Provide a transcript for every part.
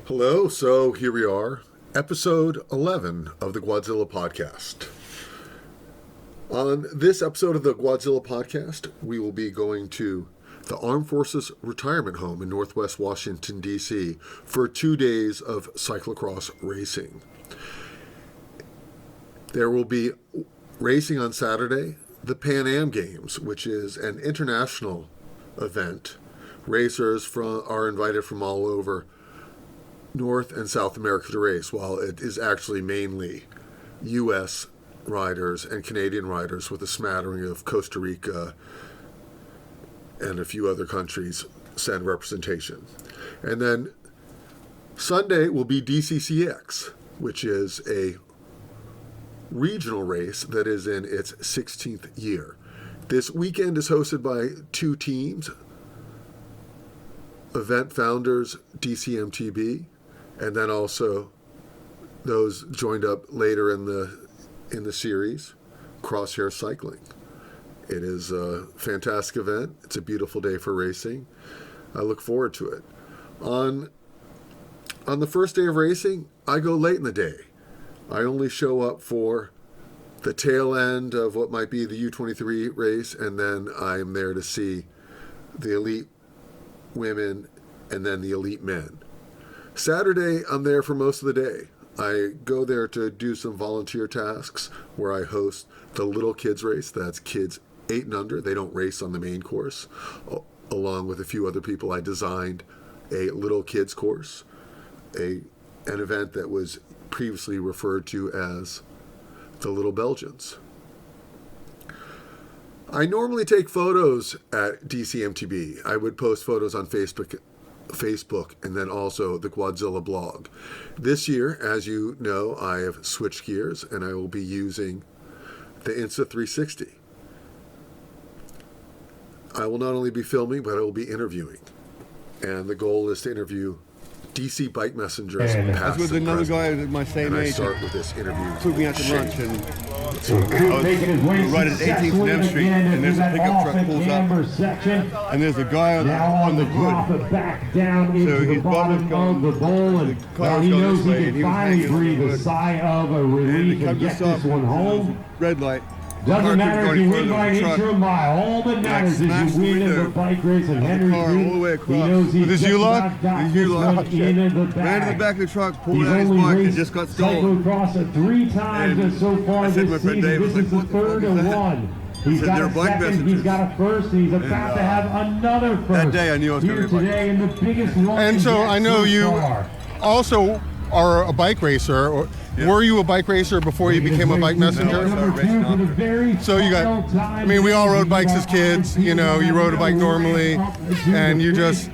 Hello, so here we are, episode 11 of the Gwadzilla podcast. On this episode of the Gwadzilla podcast, we will be going to the Armed Forces Retirement Home in Northwest Washington, D.C. for 2 days of cyclocross racing. There will be racing on Saturday, the Pan Am Games, which is an international event. Racers are invited from all over North and South America to race, while it is actually mainly U.S. riders and Canadian riders with a smattering of Costa Rica and a few other countries send representation. And then Sunday will be DCCX, which is a regional race that is in its 16th year. This weekend is hosted by two teams, event founders DCMTB, and then also those joined up later in the series, Crosshair Cycling. It is a fantastic event. It's a beautiful day for racing. I look forward to it. On the first day of racing, I go late in the day. I only show up for the tail end of what might be the U23 race, and then I'm there to see the elite women and then the elite men. Saturday, I'm there for most of the day. I go there to do some volunteer tasks where I host the little kids race. That's kids 8 and under. They don't race on the main course. Along with a few other people, I designed a little kids course, an event that was previously referred to as the Little Belgians. I normally take photos at DCMTB. I would post photos on Facebook, and then also the Gwadzilla blog. This year, as you know, I have switched gears and I will be using the Insta360. I will not only be filming, but I will be interviewing. And the goal is to interview DC bike messengers. That's with another guy my same age. I start with this interview. Took me out to lunch and I was right at 18th and M Street, and there's a pickup truck pulls up, and there's a guy on the hood. Back down into the bottom of the bowl, and he knows he can finally breathe a sigh of a relief and get this one home. Red light. Doesn't matter if you win by an inch or a mile. All that matters is you win in the bike race, and Henry's he knows he's just about got this one in the ran to the bag. back of the truck, pulled out his bike, and just got stolen. Cyclocross 3 times so far this season. This is the third and one. He's got a second, he's got a first, and he's about to have another first. That day I knew I was here today in the biggest one. And so I know you also are a bike racer. Or, were you a bike racer before you became a bike messenger? So you got, I mean, we all rode bikes as kids, you know, you rode a bike normally, and you just,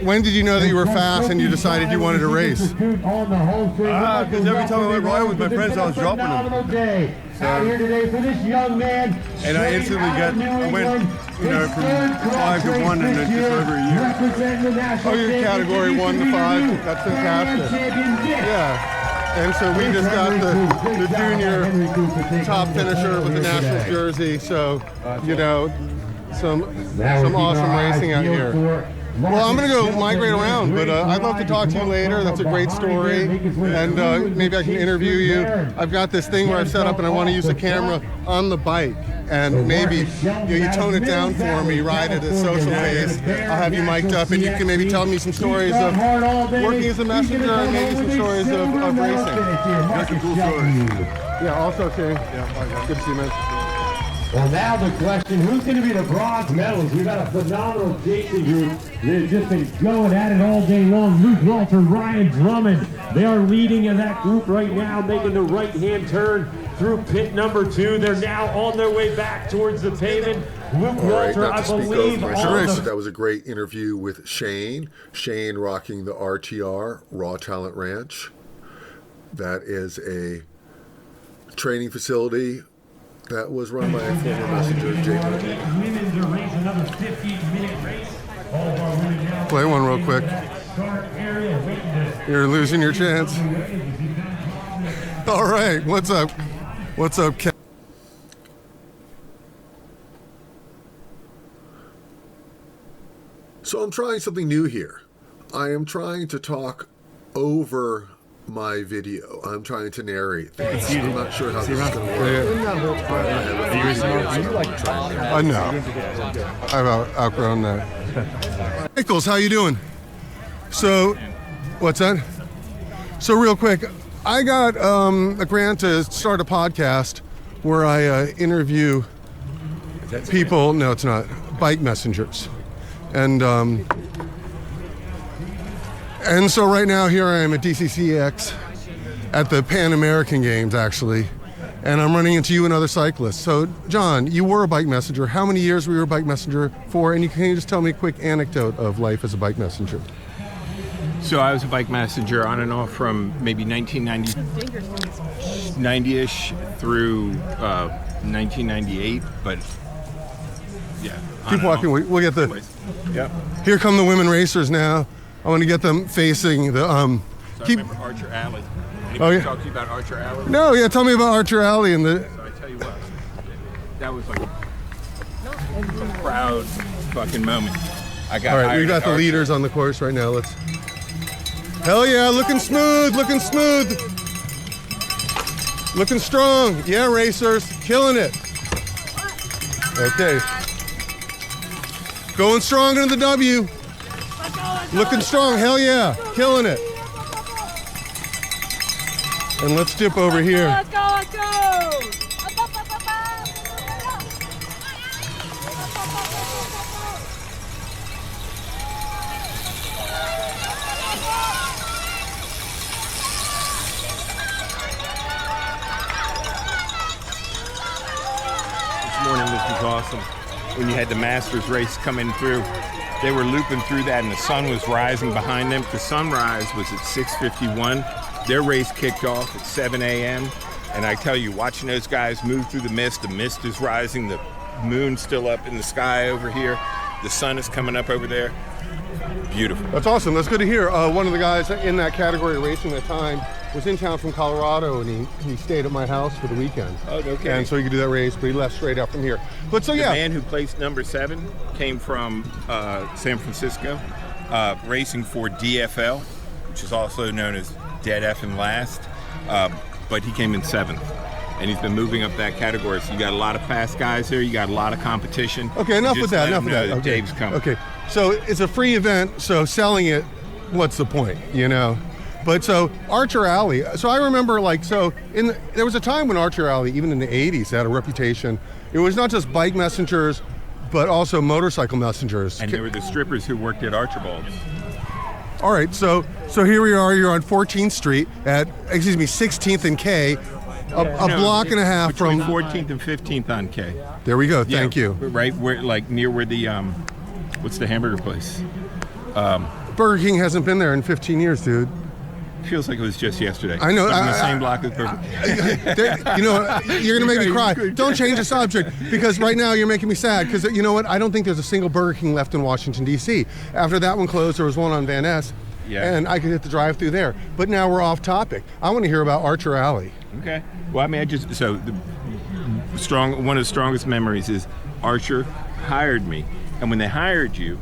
when did you know that you were fast and you decided you wanted to race? Because every time I went riding with my friends, I was dropping them. Out here today for this young man. And I instantly I went, from 5 to 1 in just over a year. Oh, you're category 1 to 5. That's fantastic. Yeah. And so we just got the junior top finisher with the national jersey. So, you know, some awesome racing out here. Well, I'm going to go migrate around, but I'd love to talk to you later. That's a great story, and maybe I can interview you. I've got this thing where I've set up, and I want to use the camera on the bike, and maybe you tone it down for me, ride at a social pace. I'll have you mic'd up, and you can maybe tell me some stories of working as a messenger, and maybe some stories of racing. That's a cool story. Yeah, also, Shane. Yeah, good to see you, man. Well, now the question, who's going to be the bronze medalist? We've got a phenomenal racing group. They've just been going at it all day long. Luke Walter, Ryan Drummond, they are leading in that group right now, making the right-hand turn through pit number 2. They're now on their way back towards the pavement. Luke Walter, I believe. That was a great interview with Shane. Shane rocking the RTR, Raw Talent Ranch. That is a training facility that was run by a former messenger, Jay. Play one real quick. You're losing your chance. All right, what's up? What's up, Ken? So I'm trying something new here. I am trying to talk over my video. I'm trying to narrate things. I'm not sure how this is going to work. I know. I've outgrown that. Nichols, how you doing? So, what's that? So real quick, I got a grant to start a podcast where I interview people. No, it's not. Bike messengers. And so right now here I am at DCCX at the Pan American Games actually, and I'm running into you and other cyclists. So John, you were a bike messenger. How many years were you a bike messenger for? And can you just tell me a quick anecdote of life as a bike messenger? So I was a bike messenger on and off from maybe 1990-ish through 1998, but yeah. Keep walking, we'll get the... Yep. Here come the women racers now. I want to get them facing the... So I remember Archer Alley. Anybody talk to you about Archer Alley? No, yeah, tell me about Archer Alley and the... So I tell you what, that was like a proud fucking moment. I got All right, we hired got at the Archer. leaders on the course right now. Let's... Hell yeah, looking smooth, looking smooth. Looking strong. Yeah, racers, killing it. Okay. Going strong into the W. Looking strong, hell yeah, killing it. And let's dip over here. Let's go, let's go! This morning this was awesome. When you had the Masters race coming through, they were looping through that and the sun was rising behind them. The sunrise was at 6:51. Their race kicked off at 7 a.m. And I tell you, watching those guys move through the mist is rising, the moon's still up in the sky over here, the sun is coming up over there. Beautiful. That's awesome, that's good to hear. One of the guys in that category racing at the time was in town from Colorado, and he stayed at my house for the weekend. Oh, okay. And so he could do that race, but he left straight out from here. But so The yeah. man who placed number 7 came from San Francisco, racing for DFL, which is also known as Dead Effing Last, but he came in 7th. And he's been moving up that category. So you got a lot of fast guys here. You got a lot of competition. Okay, enough Just with that. let Enough him with know that. Okay. Dave's coming. Okay, so it's a free event. So selling it, what's the point? You know. But so Archer Alley. So I remember there was a time when Archer Alley, even in the '80s, had a reputation. It was not just bike messengers, but also motorcycle messengers. And there were the strippers who worked at Archibald's. All right, so here we are. You're on 14th Street at 16th and K. A block and a half between from 14th and 15th on K. There we go. Thank you. Right where, like near where the what's the hamburger place? Burger King hasn't been there in 15 years, dude. Feels like it was just yesterday. I know. It's in the same block as Burger King. You know, you're gonna make me cry. Don't change the subject because right now you're making me sad. Because you know what? I don't think there's a single Burger King left in Washington D.C. After that one closed, there was one on Van Ness. Yeah. And I could hit the drive-through there. But now we're off topic. I want to hear about Archer Alley. Okay. Well, I mean, one of the strongest memories is Archer hired me, and when they hired you,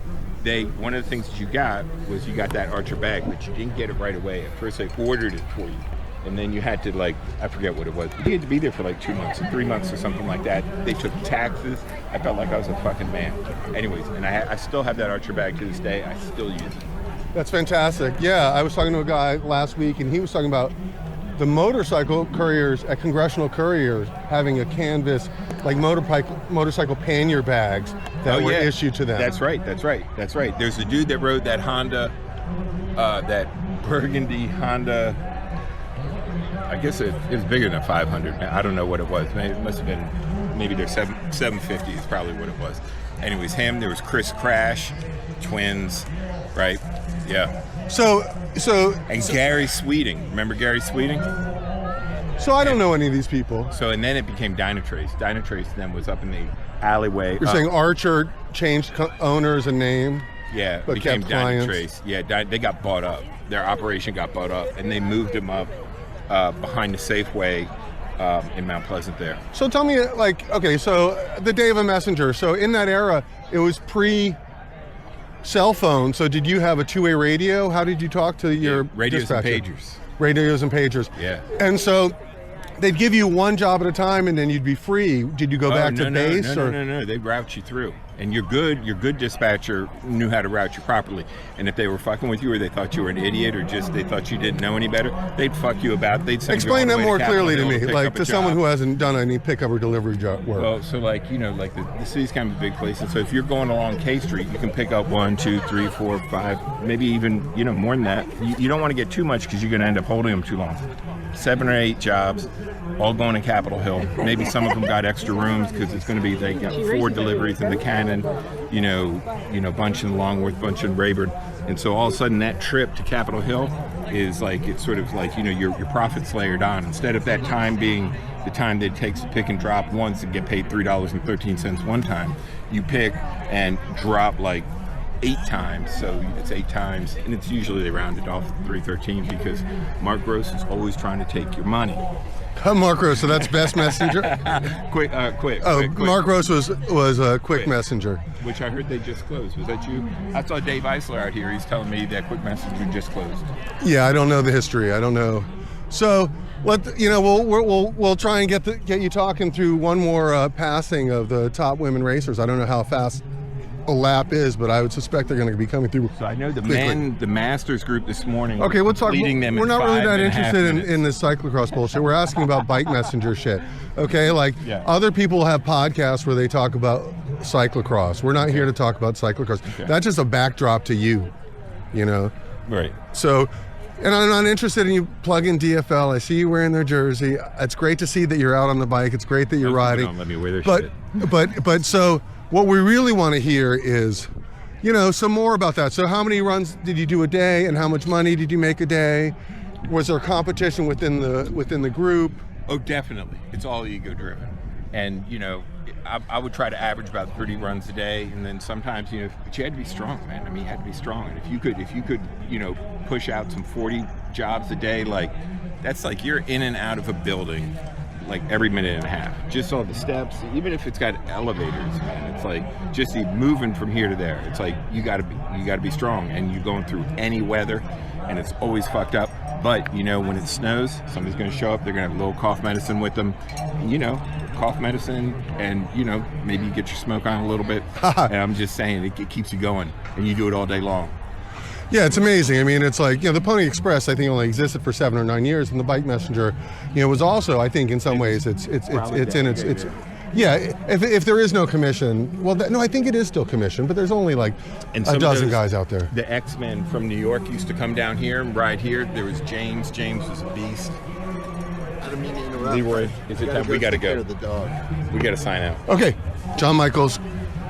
one of the things that you got was you got that Archer bag, but you didn't get it right away. At first, they ordered it for you, and then you had to I forget what it was. You had to be there for like 2 months or 3 months or something like that. They took taxes. I felt like I was a fucking man. Anyways, and I still have that Archer bag to this day. I still use it. That's fantastic. Yeah, I was talking to a guy last week, and he was talking about the motorcycle couriers at Congressional Couriers having a canvas, like motorcycle pannier bags that were issued to them. That's right. There's a dude that rode that Honda, that burgundy Honda. I guess it was bigger than 500. I don't know what it was. It must have been, maybe their 750 is probably what it was. Anyways, there was Chris Crash, twins, right? Yeah. So Gary Sweeting. Remember Gary Sweeting? So I don't know any of these people. So, and then it became Dynatrace. Dynatrace then was up in the alleyway. You're saying Archer changed owners and name? Yeah, but became kept clients. Dynatrace. Yeah, they got bought up. Their operation got bought up, and they moved them up behind the Safeway in Mount Pleasant there. So tell me, so the day of a messenger. So in that era, it was cell phone. So did you have a two-way radio? How did you talk to your radios dispatcher? and pagers? Radios and pagers. Yeah. And so they'd give you one job at a time, and then you'd be free. Did you go back to base? No. They route you through, and your good dispatcher knew how to route you properly. And if they were fucking with you, or they thought you were an idiot, or just they thought you didn't know any better, they'd fuck you about. They'd send Explain you all that the way more to Capitol clearly to Hill me, pick like up a to someone job. who hasn't done any pickup or delivery job work. Well, so like the city's kind of a big place, and so if you're going along K Street, you can pick up 1, 2, 3, 4, 5, maybe even more than that. You don't want to get too much because you're going to end up holding them too long. 7 or 8 jobs, all going to Capitol Hill. Maybe some of them got extra rooms because it's going to be they got 4 deliveries in the Cannon, bunch in Longworth, bunch in Rayburn, and so all of a sudden that trip to Capitol Hill is like it's sort of like your profits layered on. Instead of that time being the time that it takes to pick and drop once and get paid $3.13 one time, you pick and drop like 8 times, so it's 8 times, and it's usually they round it off $3.13 because Mark Gross is always trying to take your money. Mark Gross, so that's Best Messenger. Quick. Mark Gross was a Quick Messenger, which I heard they just closed. Was that you? I saw Dave Eisler out here. He's telling me that Quick Messenger just closed. Yeah, I don't know the history. I don't know. So we'll try and get you talking through one more passing of the top women racers. I don't know how fast a lap is, but I would suspect they're going to be coming through. So I know the Masters group this morning. Okay, we'll talk. Leading them we're not really that interested in this cyclocross bullshit. We're asking about bike messenger shit. Okay, other people have podcasts where they talk about cyclocross. We're not here to talk about cyclocross. Okay. That's just a backdrop to you, Right. So, and I'm not interested in you plugging DFL. I see you wearing their jersey. It's great to see that you're out on the bike. It's great that you're riding. Don't let me wear their shit. But so. What we really want to hear is, some more about that. So how many runs did you do a day, and how much money did you make a day? Was there competition within the group? Oh, definitely. It's all ego driven. And, I would try to average about 30 runs a day, and then sometimes, but you had to be strong, man. I mean, you had to be strong. And if you could, push out some 40 jobs a day, that's like you're in and out of a building like every minute and a half, just all the steps, even if it's got elevators, man, it's like just moving from here to there. It's like you gotta be strong, and you're going through any weather, and it's always fucked up. But when it snows, somebody's gonna show up, they're gonna have a little cough medicine with them, cough medicine, and maybe you get your smoke on a little bit. And I'm just saying, it keeps you going, and you do it all day long. Yeah, it's amazing. I mean, it's like, the Pony Express, I think, only existed for 7 or 9 years, and the Bike Messenger, was also, I think, in some ways, it's if there is no commission, no, I think it is still commission, but there's only like a dozen guys out there. The X-Men from New York used to come down here and ride here. There was James. James was a beast. I don't mean to interrupt. Leroy, is it time? We gotta go. The dog. We gotta sign out. Okay, John Michaels.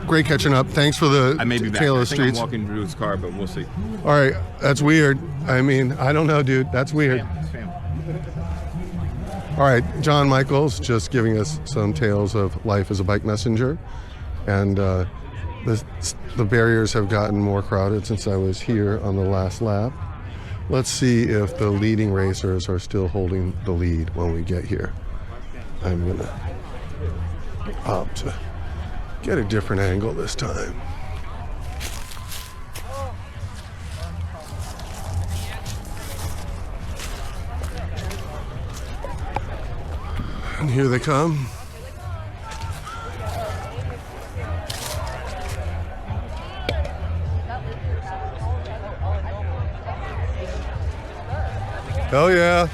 Great catching up. Thanks for the I may be back. tale of I the think streets. I'm walking through his car, but we'll see. All right, that's weird. I mean, I don't know, dude. That's weird. It's family. All right, John Michaels just giving us some tales of life as a bike messenger, and the barriers have gotten more crowded since I was here on the last lap. Let's see if the leading racers are still holding the lead when we get here. I'm gonna opt to get a different angle this time. And here they come. Hell yeah.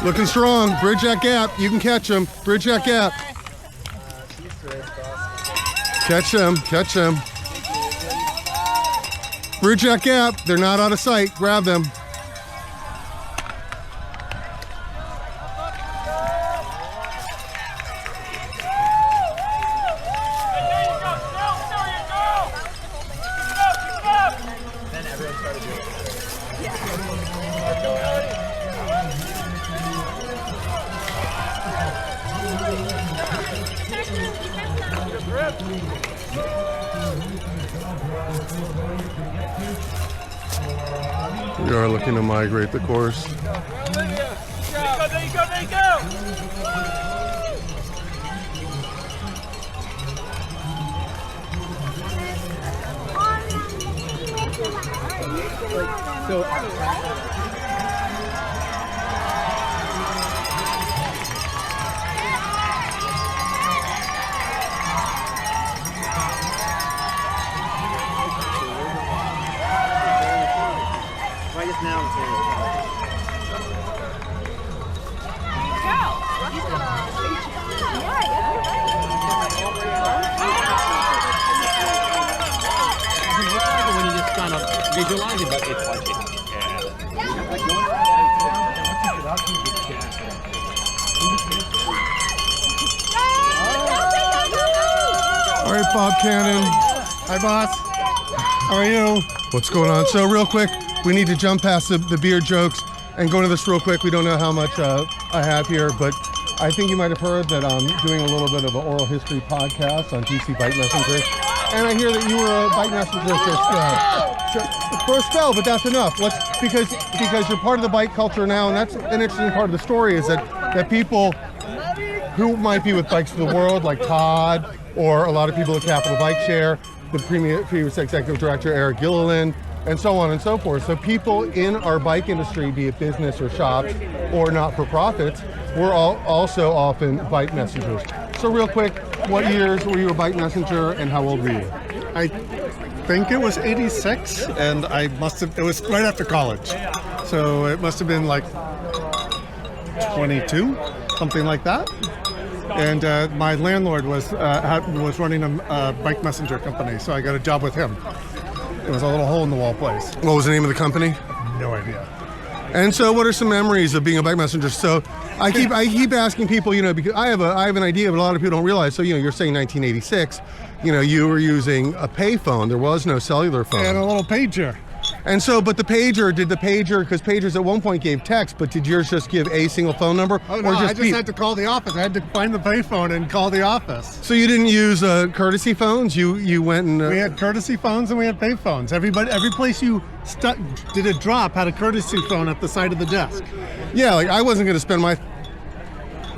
Looking strong. Bridge that gap. You can catch him. Bridge that gap. Catch them. Catch them. Bridge that gap. They're not out of sight. Grab them. are looking to migrate the course. When you just kind of visualize it, but it's like All right, Bob Cannon. Hi, boss. How are you? What's going on? So real quick, we need to jump past the beard jokes and go into this real quick. We don't know how much I have here, but I think you might have heard that I'm doing a little bit of an oral history podcast on DC Bike Messenger. And I hear that you were a bike messenger for a spell, but that's enough. Because you're part of the bike culture now, and that's an interesting part of the story is that people who might be with Bikes of the World, like Todd, or a lot of people at Capital Bike Share, the previous executive director Eric Gilliland, and so on and so forth. So people in our bike industry, be it business or shops or not-for-profits, we're also often bike messengers. So real quick, what years were you a bike messenger and how old were you? I think it was 86, and it was right after college. So it must have been like 22, something like that. And my landlord was running a bike messenger company, so I got a job with him. It was a little hole-in-the-wall place. What was the name of the company? No idea. And so what are some memories of being a bike messenger? So I keep asking people, because I have an idea, but a lot of people don't realize. So, you're saying 1986, you were using a payphone. There was no cellular phone. And a little pager. And so, but because pagers at one point gave text, but did yours just give a single phone number? Oh, no, I just had to call the office. I had to find the payphone and call the office. So you didn't use courtesy phones? You went and... We had courtesy phones and we had payphones. Every place you did a drop had a courtesy phone at the side of the desk. Yeah, like I wasn't going to spend my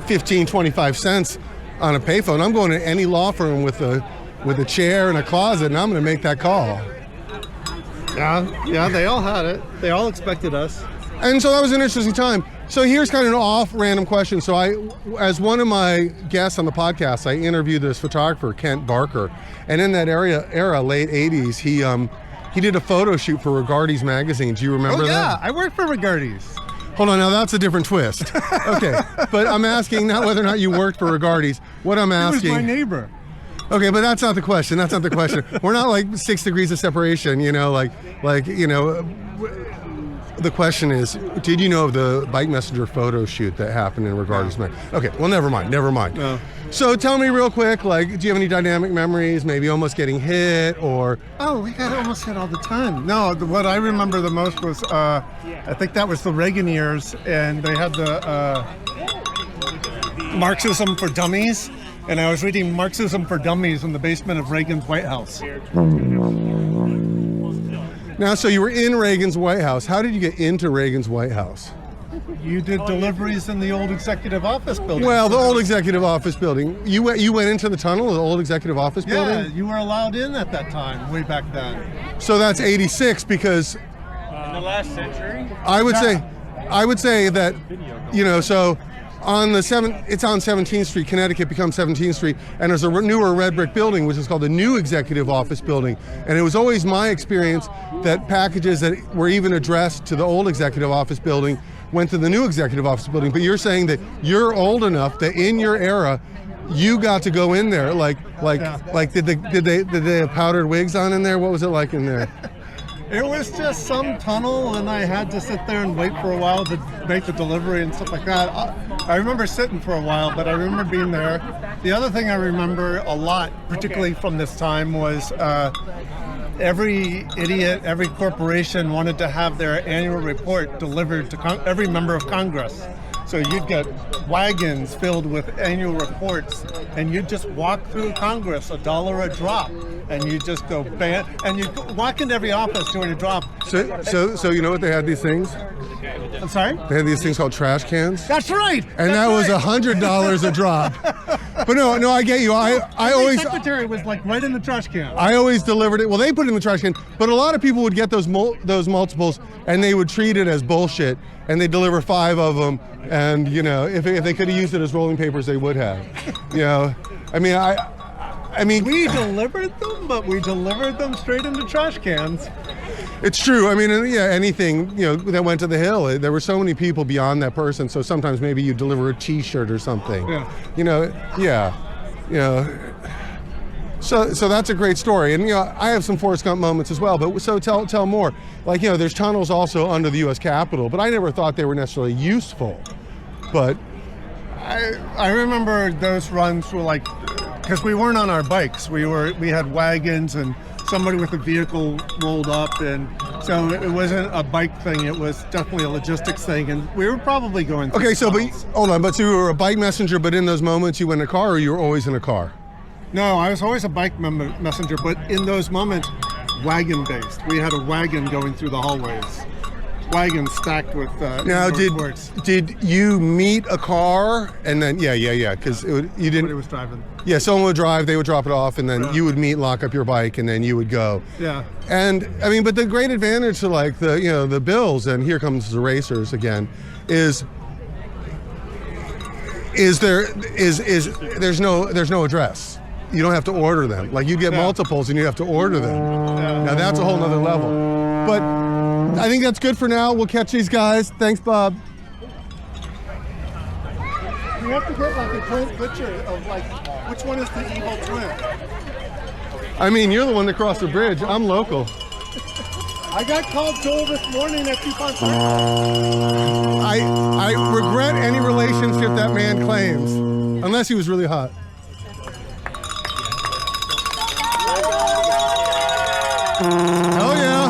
15, 25 cents on a payphone. I'm going to any law firm with a chair and a closet, and I'm going to make that call. Yeah, they all had it. They all expected us. And so that was an interesting time. So here's kind of an off-random question. So as one of my guests on the podcast, I interviewed this photographer, Kent Barker. And in that era, late 80s, he did a photo shoot for Regardi's magazine. Do you remember that? Oh, yeah. I worked for Regardi's. Hold on, now that's a different twist. Okay, but I'm asking not whether or not you worked for Regardi's. What I'm asking... He was my neighbor. Okay, but that's not the question. We're not like 6 degrees of separation, the question is, did you know of the Bike Messenger photo shoot that happened in Regardi's magazine? Okay, well, never mind. No. So tell me real quick, do you have any dynamic memories, maybe almost getting hit or... Oh, we got almost hit all the time. No, what I remember the most was, I think that was the Reagan years, and they had the Marxism for Dummies. And I was reading Marxism for Dummies in the basement of Reagan's White House. Now, so you were in Reagan's White House. How did you get into Reagan's White House? You did deliveries in the old executive office building. Well, the old executive office building. You went into the tunnel of the old executive office building? Yeah, you were allowed in at that time, way back then. So that's 86 because... in the last century? I would say that, so... it's on 17th Street, Connecticut becomes 17th Street, and there's a newer red brick building, which is called the new executive office building. And it was always my experience that packages that were even addressed to the old executive office building went to the new executive office building. But you're saying that you're old enough that in your era, you got to go in there. Did they have powdered wigs on in there? What was it like in there? It was just some tunnel, and I had to sit there and wait for a while to make the delivery and stuff like that. I remember sitting for a while, but I remember being there. The other thing I remember a lot, particularly from this time, was every idiot, every corporation wanted to have their annual report delivered to every member of Congress. So you'd get wagons filled with annual reports, and you'd just walk through Congress, $1 a drop, and you just go bam, and you walk into every office doing a drop. So you know what they had these things? I'm sorry? They had these things called trash cans. That's right. And that was $100 a drop. But no, I get you. I always secretary was like right in the trash can. I always delivered it. Well, they put it in the trash can, but a lot of people would get those multiples, and they would treat it as bullshit, and they deliver 5 of them. And you know, if they could have used it as rolling papers, they would have. You know, I mean, we delivered them, but we delivered them straight into trash cans. It's true. I mean, yeah, anything, you know, that went to the hill. There were so many people beyond that person. So sometimes maybe you deliver a T-shirt or something. Yeah. You know, yeah. You know. So that's a great story. And you know, I have some Forrest Gump moments as well. But so tell more. Like, you know, there's tunnels also under the U.S. Capitol, but I never thought they were necessarily useful. But I remember those runs were like, because we weren't on our bikes. We had wagons and somebody with a vehicle rolled up, and so it wasn't a bike thing. It was definitely a logistics thing, and we were probably going through tunnels. Hold on. But so you were a bike messenger, but in those moments you went in a car, or you were always in a car? No, I was always a bike messenger, but in those moments, wagon-based. We had a wagon going through the hallways. Wagons stacked with now reports. did you meet a car and then because you didn't. Somebody was driving. Yeah, someone would drive, they would drop it off, and then you would meet, lock up your bike, and then you would go. Yeah. And I mean, but the great advantage to like the Bills, and here comes the racers again, is there's no address. You don't have to order them. Like you get multiples and you have to order them. Yeah. Now that's a whole nother level. But I think that's good for now. We'll catch these guys. Thanks, Bob. You have to get like a joint picture of like which one is the evil twin. I mean, you're the one that crossed the bridge. I'm local. I got called Joel this morning at DuPont. I regret any relationship that man claims, unless he was really hot. Hell yeah.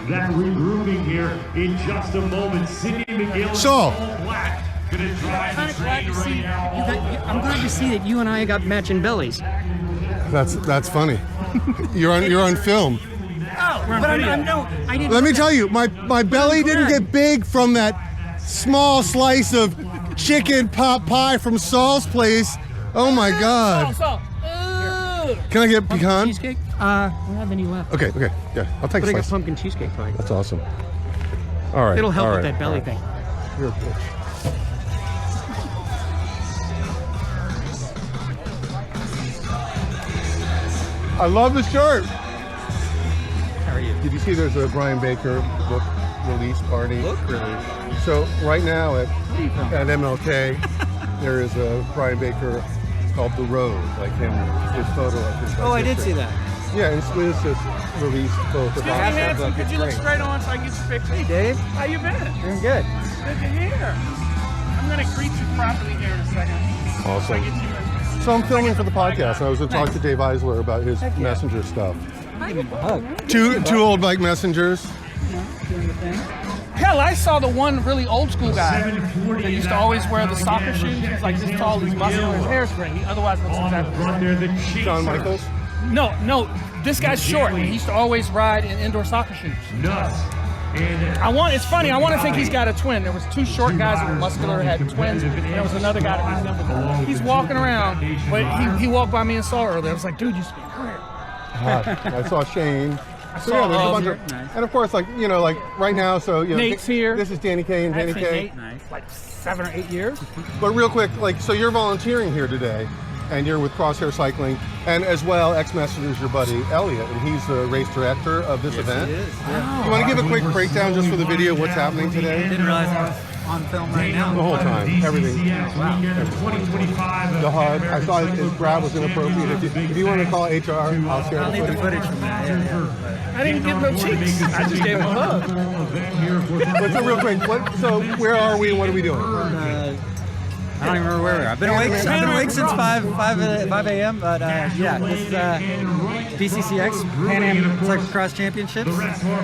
That regrouping here in just a moment. Sydney McGill So, black. Gonna drive the train right now. I'm glad to see that you and I got matching bellies. that's funny. You're on film. Oh, but I didn't. Let me tell you, my belly didn't get big from that small slice of chicken pot pie from Saul's place. Oh my God. Saul. Can I get pecan? Cheesecake? We don't have any left. Okay, yeah, I'll take a But I got slice. pumpkin cheesecake pie. That's awesome. All right. It'll help all with right, that belly all right. thing. You're a bitch. I love the shirt. How are you? Did you see there's a Brian Baker book release party? Book release? So right now at MLK, there is a Brian Baker called The Road, like him, his photo of his Oh, I did see that. Yeah, and Swizz just released both of them. Could you look straight on so I can get your picture? Hey, Dave. How you been? Doing good. Good to hear. I'm going to greet you properly here in a second. Awesome. So I get you in. So I'm filming for the podcast. I was going to talk to Dave Eisler about his messenger stuff. Give him a hug. Two old bike messengers. Hell, I saw the one really old school guy that used to always wear the soccer shoes. He's like this tall, he's muscular, his hair's great. He otherwise looks exactly the same. Shawn Michaels. No, this guy's short. He used to always ride in indoor soccer shoes. It's funny, I want to think he's got a twin. There was two short guys that were muscular, had twins, and there was another guy that resembled him. He's walking around, but he walked by me and saw earlier. I was like, dude, you speak great. I saw Shane. So saw yeah, there's a bunch Oscar. of, Nice. and of course, like right now, so Nate's here. This is Danny K and Danny Actually, K. Nate, nice. Like 7 or 8 years. But real quick, so you're volunteering here today, and you're with Crosshair Cycling, and as well, ex-messenger's your buddy Elliot, and he's the race director of this event. It is. Yeah. You want to give a quick breakdown just for the video of what's happening today? Didn't realize I was on film right now. The whole time, everything. Wow. 2025. The hug. I thought his grab was inappropriate. If you want to call HR, I'll share I'll the need the footage. footage from that. Yeah. I didn't give no cheeks. I just gave him a hug. But so real quick, so where are we and what are we doing? I don't even remember where we are. I've been awake since 5 a.m. But yeah, this is DCCX Pan Am Cyclocross Championships.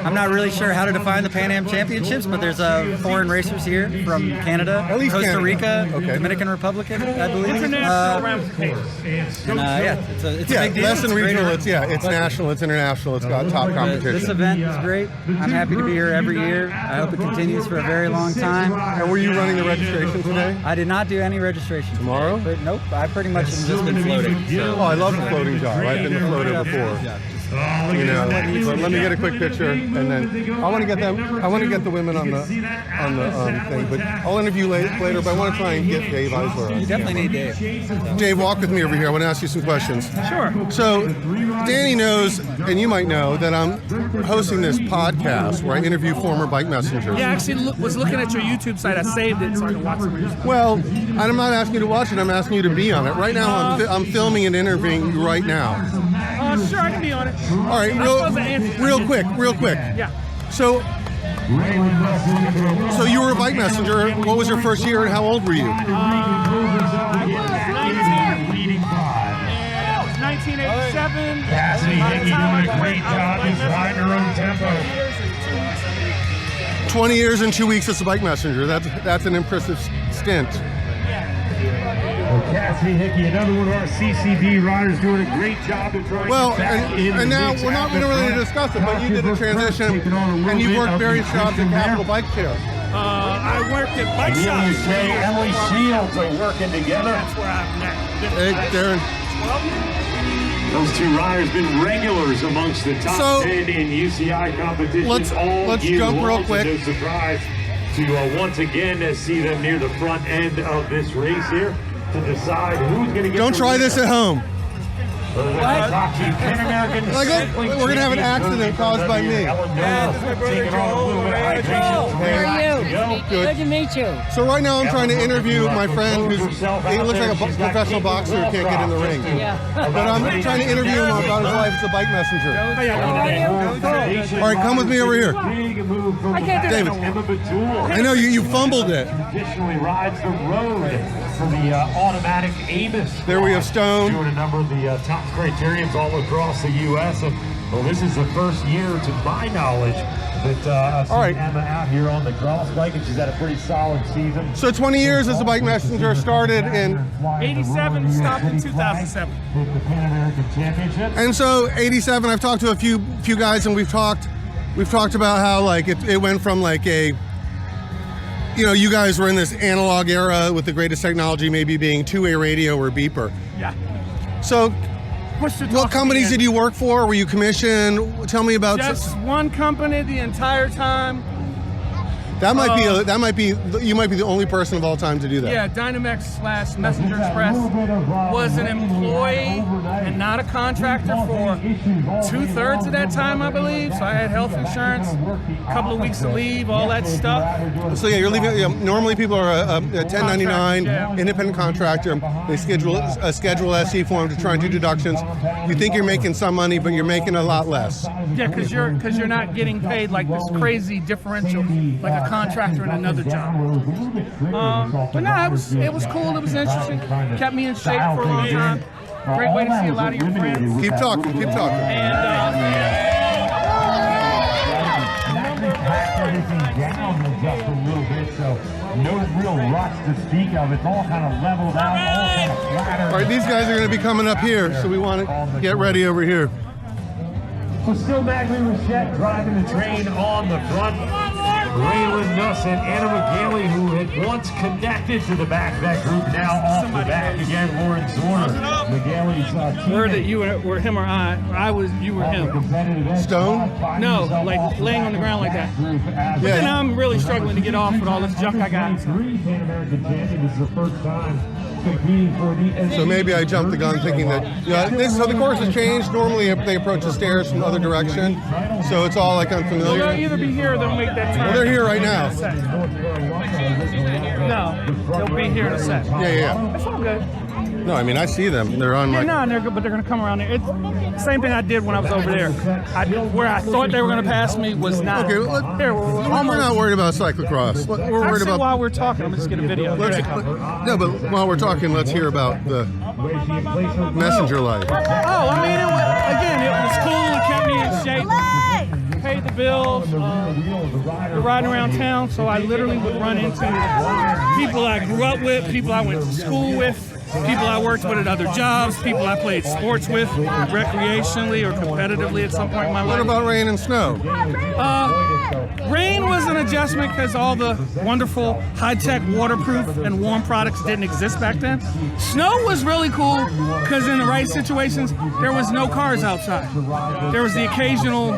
I'm not really sure how to define the Pan Am Championships, but there's foreign racers here from Canada, At least Costa Canada. Rica, Okay. Dominican Republic, I believe. International ramifications. And yeah, it's a big deal. Less than It's a great regional. event. It's national. It's international. It's got top This competition. event is great. I'm happy to be here every year. I hope it continues for a very long time. And were you running the registration today? I did not do any registration. Tomorrow? But nope, I pretty much have just been floating. So. Oh, I love the floating jar. I've been the floater before. You know, but let me get a quick picture, and then I want to get them. I want to get the women on the thing, but I'll interview later. But I want to try and get Dave Eisler. You definitely need Dave. Dave, walk with me over here. I want to ask you some questions. Sure. So, Danny knows, and you might know, that I'm hosting this podcast where I interview former bike messengers. Yeah, I actually was looking at your YouTube site. I saved it so I can watch it. Well, I'm not asking you to watch it. I'm asking you to be on it. Right now, I'm filming and interviewing you right now. Sure, I can be on it. All right, real quick. Yeah. So you were a bike messenger. What was your first year, and how old were you? I was 1987. Cassidy Hickey doing a great job. He's riding her own tempo. 20 years and 2 weeks as a bike messenger. That's an impressive stint. Cassidy Hickey, another one of our CCB riders, doing a great job of trying Well, to back in and now the we don't really discuss it, but you did a transition, and you worked various jobs at Capital Bike Care. I worked at bike shops. Say Emily Shields are working together. That's where I'm at. Hey, Darren. Those two riders been regulars amongst the top So, 10 in UCI competitions let's all year jump real long. quick. So no surprise to once again see them near the front end of this race here to decide who's going to get. Don't try this at home. We're gonna have an accident caused by me. How How are you? Good. Good to meet you. So right now I'm trying to interview my friend he looks like a professional boxer who can't get in the ring. Yeah. But I'm trying to interview him about his life as a bike messenger. All right, come with me over here. I can't do David. that. I know you fumbled it. Traditionally rides the road for the automatic Amos. There we have Stone. Doing a number of the top criterions all across the U.S. And well, this is the first year, to my knowledge, that I've seen All right. Emma out here on the cross bike, and she's had a pretty solid season. So 20 years as a bike messenger, started in 87, stopped in 2007. The Pan American Championship. And so 87, I've talked to a few guys, and we've talked about how like it went from like a, you know, you guys were in this analog era with the greatest technology maybe being two-way radio or beeper. Yeah. So what companies did you work for? Were you commissioned? Tell me about. Just one company the entire time. That might be you might be the only person of all time to do that. Yeah, Dynamex/Messenger Express was an employee and not a contractor for 2/3 of that time, I believe. So I had health insurance, a couple of weeks of leave, all that stuff. So yeah, you're leaving. Normally, people are a 1099 independent contractor. They schedule a Schedule SE form to try and do deductions. You think you're making some money, but you're making a lot less. Yeah, because you're not getting paid like this crazy differential, like a contractor in another job. But no, it was cool. It was interesting. Kept me in shape for a long time. Great way to see a lot of your friends. Keep talking. And everything down just a little bit, so no real ruts to speak of. It's all kind of leveled out, all kind of flatter. All right, these guys are going to be coming up here, so we want to get ready over here. So still Bagley Rochette driving the train on the front. Raylan Nuss and Anna McGalley, who had once connected to the back of that group, now off the back again. Lauren Zorner, McGalley's were that you were him or you were him. Stone? No, like laying on the ground like that. But then I'm really struggling to get off with all this junk I got. Three Pan American champions. This is the first time competing for the. So maybe I jumped the gun thinking that, so the course has changed. Normally they approach the stairs from the other direction, so it's all like unfamiliar. They'll either be here or they'll make that turn. Well, they're here right now. No, they'll be here in a sec. Yeah. It's all good. No, I mean, I see them. They're on my... No, they're good, but they're going to come around there. It's the same thing I did when I was over there. Where I thought they were going to pass me was not. Okay, Here, we're not worried about cyclocross. We're worried about... While we're talking, I'm just going to video. No, but while we're talking, let's hear about the messenger life. Oh, I mean, it was cool. It kept me in shape. Paid the bills. You're riding around town, so I literally would run into people I grew up with, people I went to school with, people I worked with at other jobs, people I played sports with recreationally or competitively at some point in my life. What about rain and snow? Rain was an adjustment because all the wonderful high-tech waterproof and warm products didn't exist back then. Snow was really cool because in the right situations, there was no cars outside. There was the occasional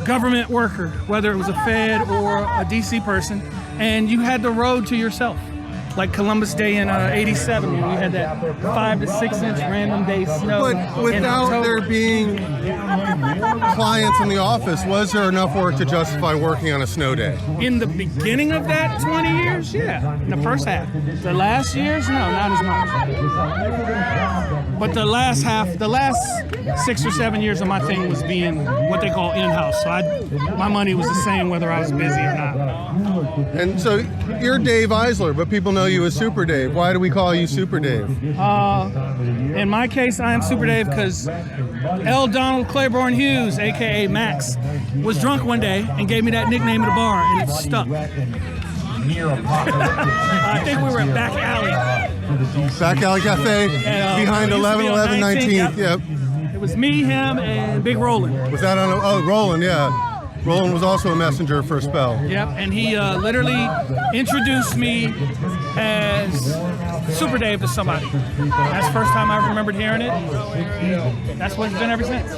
government worker, whether it was a Fed or a DC person, and you had the road to yourself. Like Columbus Day in '87, when we had that 5 to 6 inch random day snow. But without there being clients in the office, was there enough work to justify working on a snow day? In the beginning of that 20 years, yeah. In the first half. The last years, no, not as much. But the last 6 or 7 years of my thing was being what they call in-house. So my money was the same whether I was busy or not. And so you're Dave Eisler, but people know you as Super Dave. Why do we call you Super Dave? In my case, I am Super Dave because L. Donald Claiborne Hughes, a.k.a. Max, was drunk one day and gave me that nickname at a bar, and it stuck. I think we were at Back Alley. Back Alley Cafe, behind 1111 19th. Yep. It was me, him, and Big Roland. Was that on Roland, yeah. Roland was also a messenger for a spell. Yep, and he literally introduced me as Super Dave to somebody. That's the first time I remembered hearing it. That's what it's been ever since.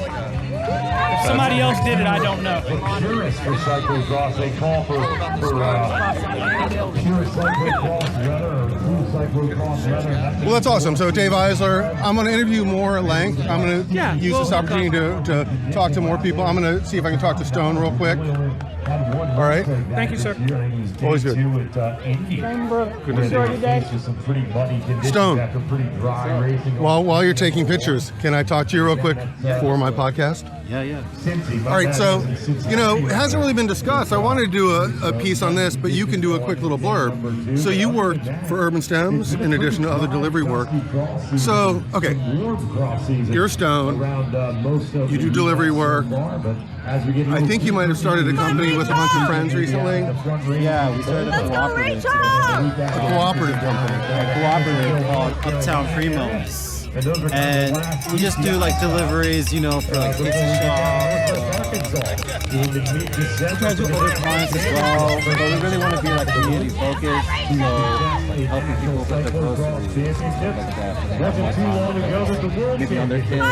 If somebody else did it, I don't know. For cyclocross, they call for pure cyclocross weather or true cyclocross weather. Well, that's awesome. So, Dave Eisler, I'm going to interview more at length. I'm going to use this opportunity to talk to more people. I'm going to see if I can talk to Stone real quick. All right. Thank you, sir. Always good. Good to see you. Stone, while you're taking pictures, can I talk to you real quick for my podcast? Yeah. All right, so, it hasn't really been discussed. I wanted to do a piece on this, but you can do a quick little blurb. So you worked for Urban Stems in addition to other delivery work. So, okay, you're Stone, you do delivery work. I think you might have started a company with a bunch of friends recently. Yeah, we started a cooperative. A cooperative company. A cooperative called Uptown Free Mills. And we just do like deliveries, for like pizza shops. We try to do other clients as well, but we really want to be like community focused, so helping people with their groceries, stuff like that. Maybe on their kids.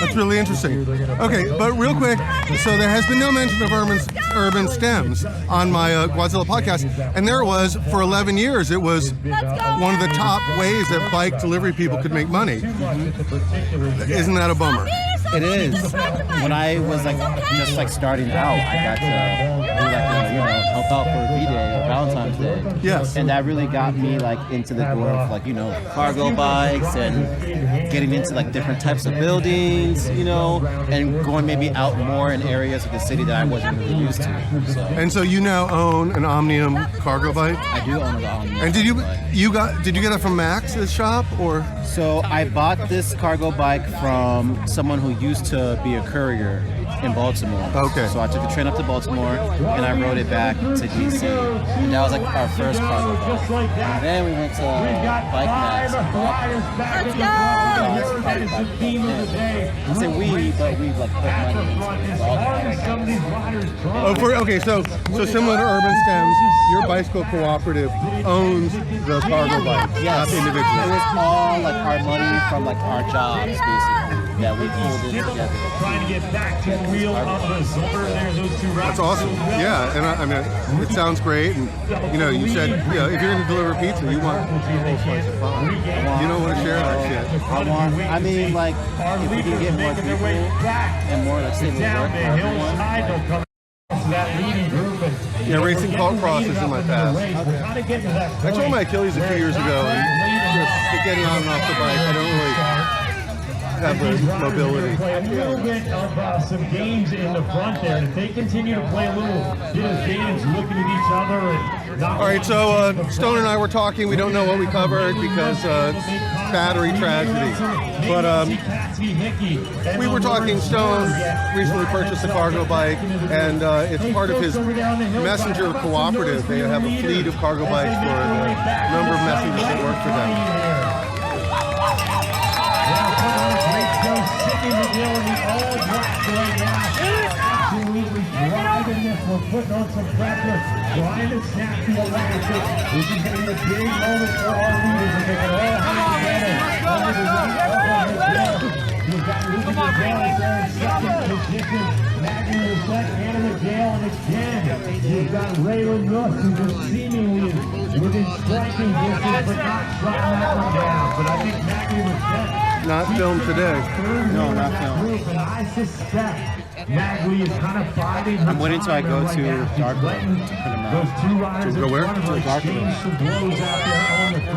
That's really interesting. Okay, but real quick, so there has been no mention of urban stems on my Gwadzilla podcast, and there it was for 11 years. It was one of the top ways that bike delivery people could make money. Isn't that a bummer? It is. When I was just starting out, I got to do help out for V-Day or Valentine's Day. Yes. And that really got me into the door of cargo bikes and getting into different types of buildings, and going maybe out more in areas of the city that I wasn't really used to. So. And so you now own an Omnium cargo bike? I do own an Omnium. And did you get it from Max's shop or? So I bought this cargo bike from someone who used to be a courier in Baltimore. Okay. So I took the train up to Baltimore and I rode it back to DC. And that was our first cargo bike. And then we went to Bike Max. Let's go! I say we, but we put money into it. Okay, so similar to Urban Stems, your bicycle cooperative owns the cargo bike, not the individual. It was all our money from our jobs, basically, that we pulled in together. Trying to get back to the wheel of the zipper. There's those two That's awesome. Yeah, and I mean, it sounds great. And you said, if you're going to deliver pizza, you want a whole slice of pie. You don't want to share that shit. If we can get more people and more, let's say, down the hillside, they'll come to that leading group. Yeah, racing cross is in my past. I tore my Achilles a few years ago, and just getting on and off the bike, I don't really have the mobility. Play a little bit of some games in the front there. If they continue to play a little bit of games, looking at each other and all right, so Stone and I were talking. We don't know what we covered because battery tragedy. But we were talking. Stone recently purchased a cargo bike, and it's part of his messenger cooperative. They have a fleet of cargo bikes for the number of messengers that work for them. Absolutely driving this one, putting on some pressure, trying to snap to the last. This is going to be a big moment for our leaders if they can all hang together. You've got Ruben Gonzalez there in second position. Maggie Rousset, Anna McGale, and again, you've got Raylan Russ, who was seemingly within striking distance, but not shutting that one down. But I think Maggie Rousset, not filmed today. No, not filmed. and I suspect Maggie is kind of fighting. I'm waiting until I go to Darkroom to print them out. Those two riders To go where? to Darkroom.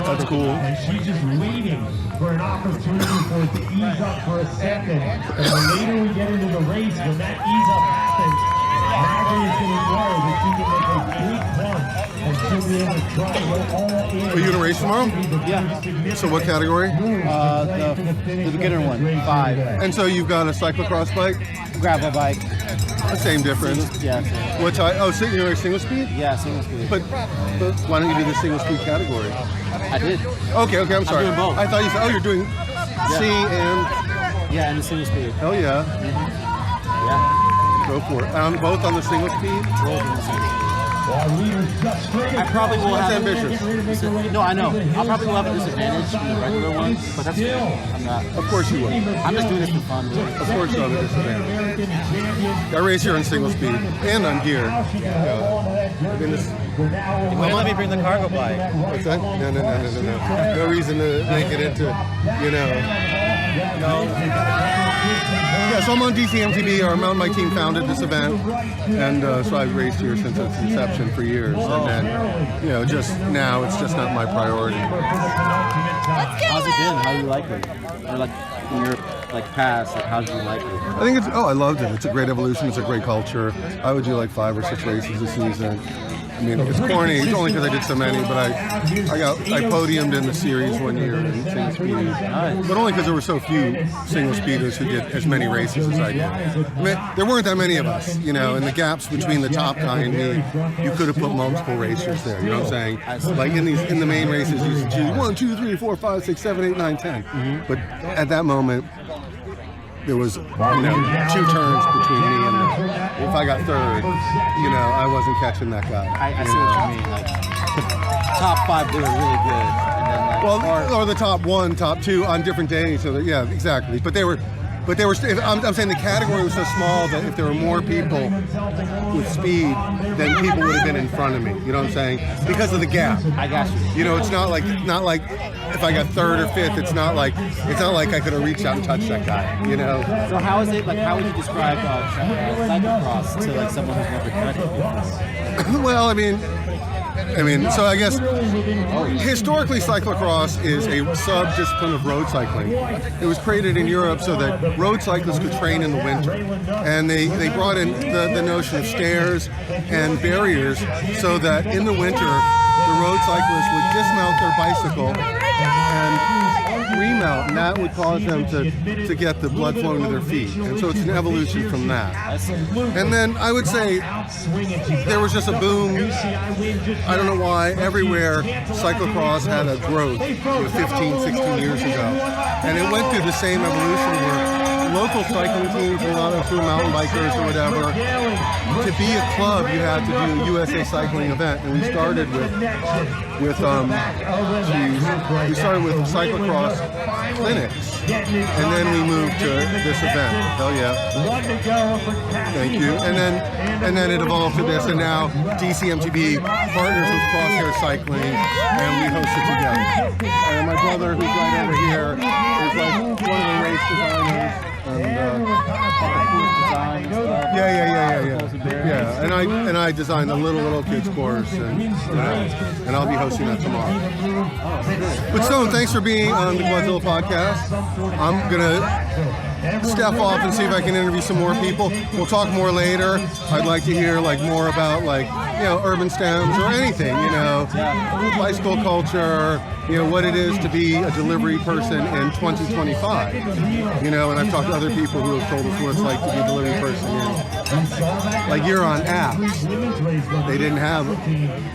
That's cool. And she's just waiting for an opportunity for it to ease up for a second. And the later we get into the race, when that ease up happens, Maggie is going to know that she can make a big punch and she'll be able to try to go all in. Are you going to race tomorrow? Yeah. So what category? The beginner one, 5. And so you've got a cyclocross bike? Gravel bike. The same difference. Yeah. Same. What type? Oh, so you're a single speed? Yeah, single speed. But why don't you do the single speed category? I did. Okay, I'm sorry. doing both. I thought you said, oh, you're doing C and... Yeah, and the single speed. Hell yeah. Yeah. Go for it. Both on the single speed? Both on the single speed. I probably will That's have ambitious. No, I know. I probably will have a disadvantage in the regular one, but that's okay. I'm not. Of course you will. I'm just doing this for fun. Really. Of course you'll have a disadvantage. I race here on single speed and on gear. You won't let me bring the cargo bike. What's that? No. No reason to make it into, Yeah, so I'm on DCMTB. Our mountain bike team founded this event, and so I've raced here since its inception for years. And then, just now it's just not my priority. How's it been? How do you like it? Or like in your past, how did you like it? I think I loved it. It's a great evolution. It's a great culture. I would do like 5 or 6 races a season. I mean, it's corny. It's only because I did so many, but I podiumed in the series one year in single speed. Nice. But only because there were so few single speeders who did as many races as I did. I mean, there weren't that many of us, and the gaps between the top guy and me, you could have put multiple racers there. You know what I'm saying? Like in the main races, you should choose 1, 2, 3, 4, 5, 6, 7, 8, 9, 10. Mm-hmm. But at that moment, there was, 2 turns between me and if I got third, I wasn't catching that guy. I see what you mean. Like, the top 5 were really good. And then or the top 1, top 2 on different days. So yeah, exactly. But they were. I'm saying the category was so small that if there were more people with speed, then people would have been in front of me. You know what I'm saying? Because of the gap. I got you. It's not like if I got 3rd or 5th. It's not like I could have reached out and touched that guy. So how is it? Like, how would you describe cyclocross to like someone who's never done it before? Well, I mean, so I guess historically cyclocross is a sub-discipline of road cycling. It was created in Europe so that road cyclists could train in the winter. And they brought in the notion of stairs and barriers so that in the winter, the road cyclists would dismount their bicycle and remount, and that would cause them to get the blood flowing to their feet. And so it's an evolution from that. And then I would say there was just a boom. I don't know why, everywhere cyclocross had a growth 15, 16 years ago. And it went through the same evolution where local cycling teams, a lot of mountain bikers or whatever, to be a club you had to do a USA cycling event. And we started with cyclocross clinics, and then we moved to this event. Hell yeah! Thank you. And then it evolved to this, and now DCMTB partners with Crosshair Cycling, and we host it together. And my brother, who's right over here, is like one of the race designers. And, designs. Yeah. And I designed the little kids course, and I'll be hosting that tomorrow. But Stone, thanks for being on the Gwadzilla podcast. I'm gonna step off and see if I can interview some more people. We'll talk more later. I'd like to hear more about urban stems or anything, bicycle culture, what it is to be a delivery person in 2025. And I've talked to other people who have told us what it's like to be a delivery person you're on apps.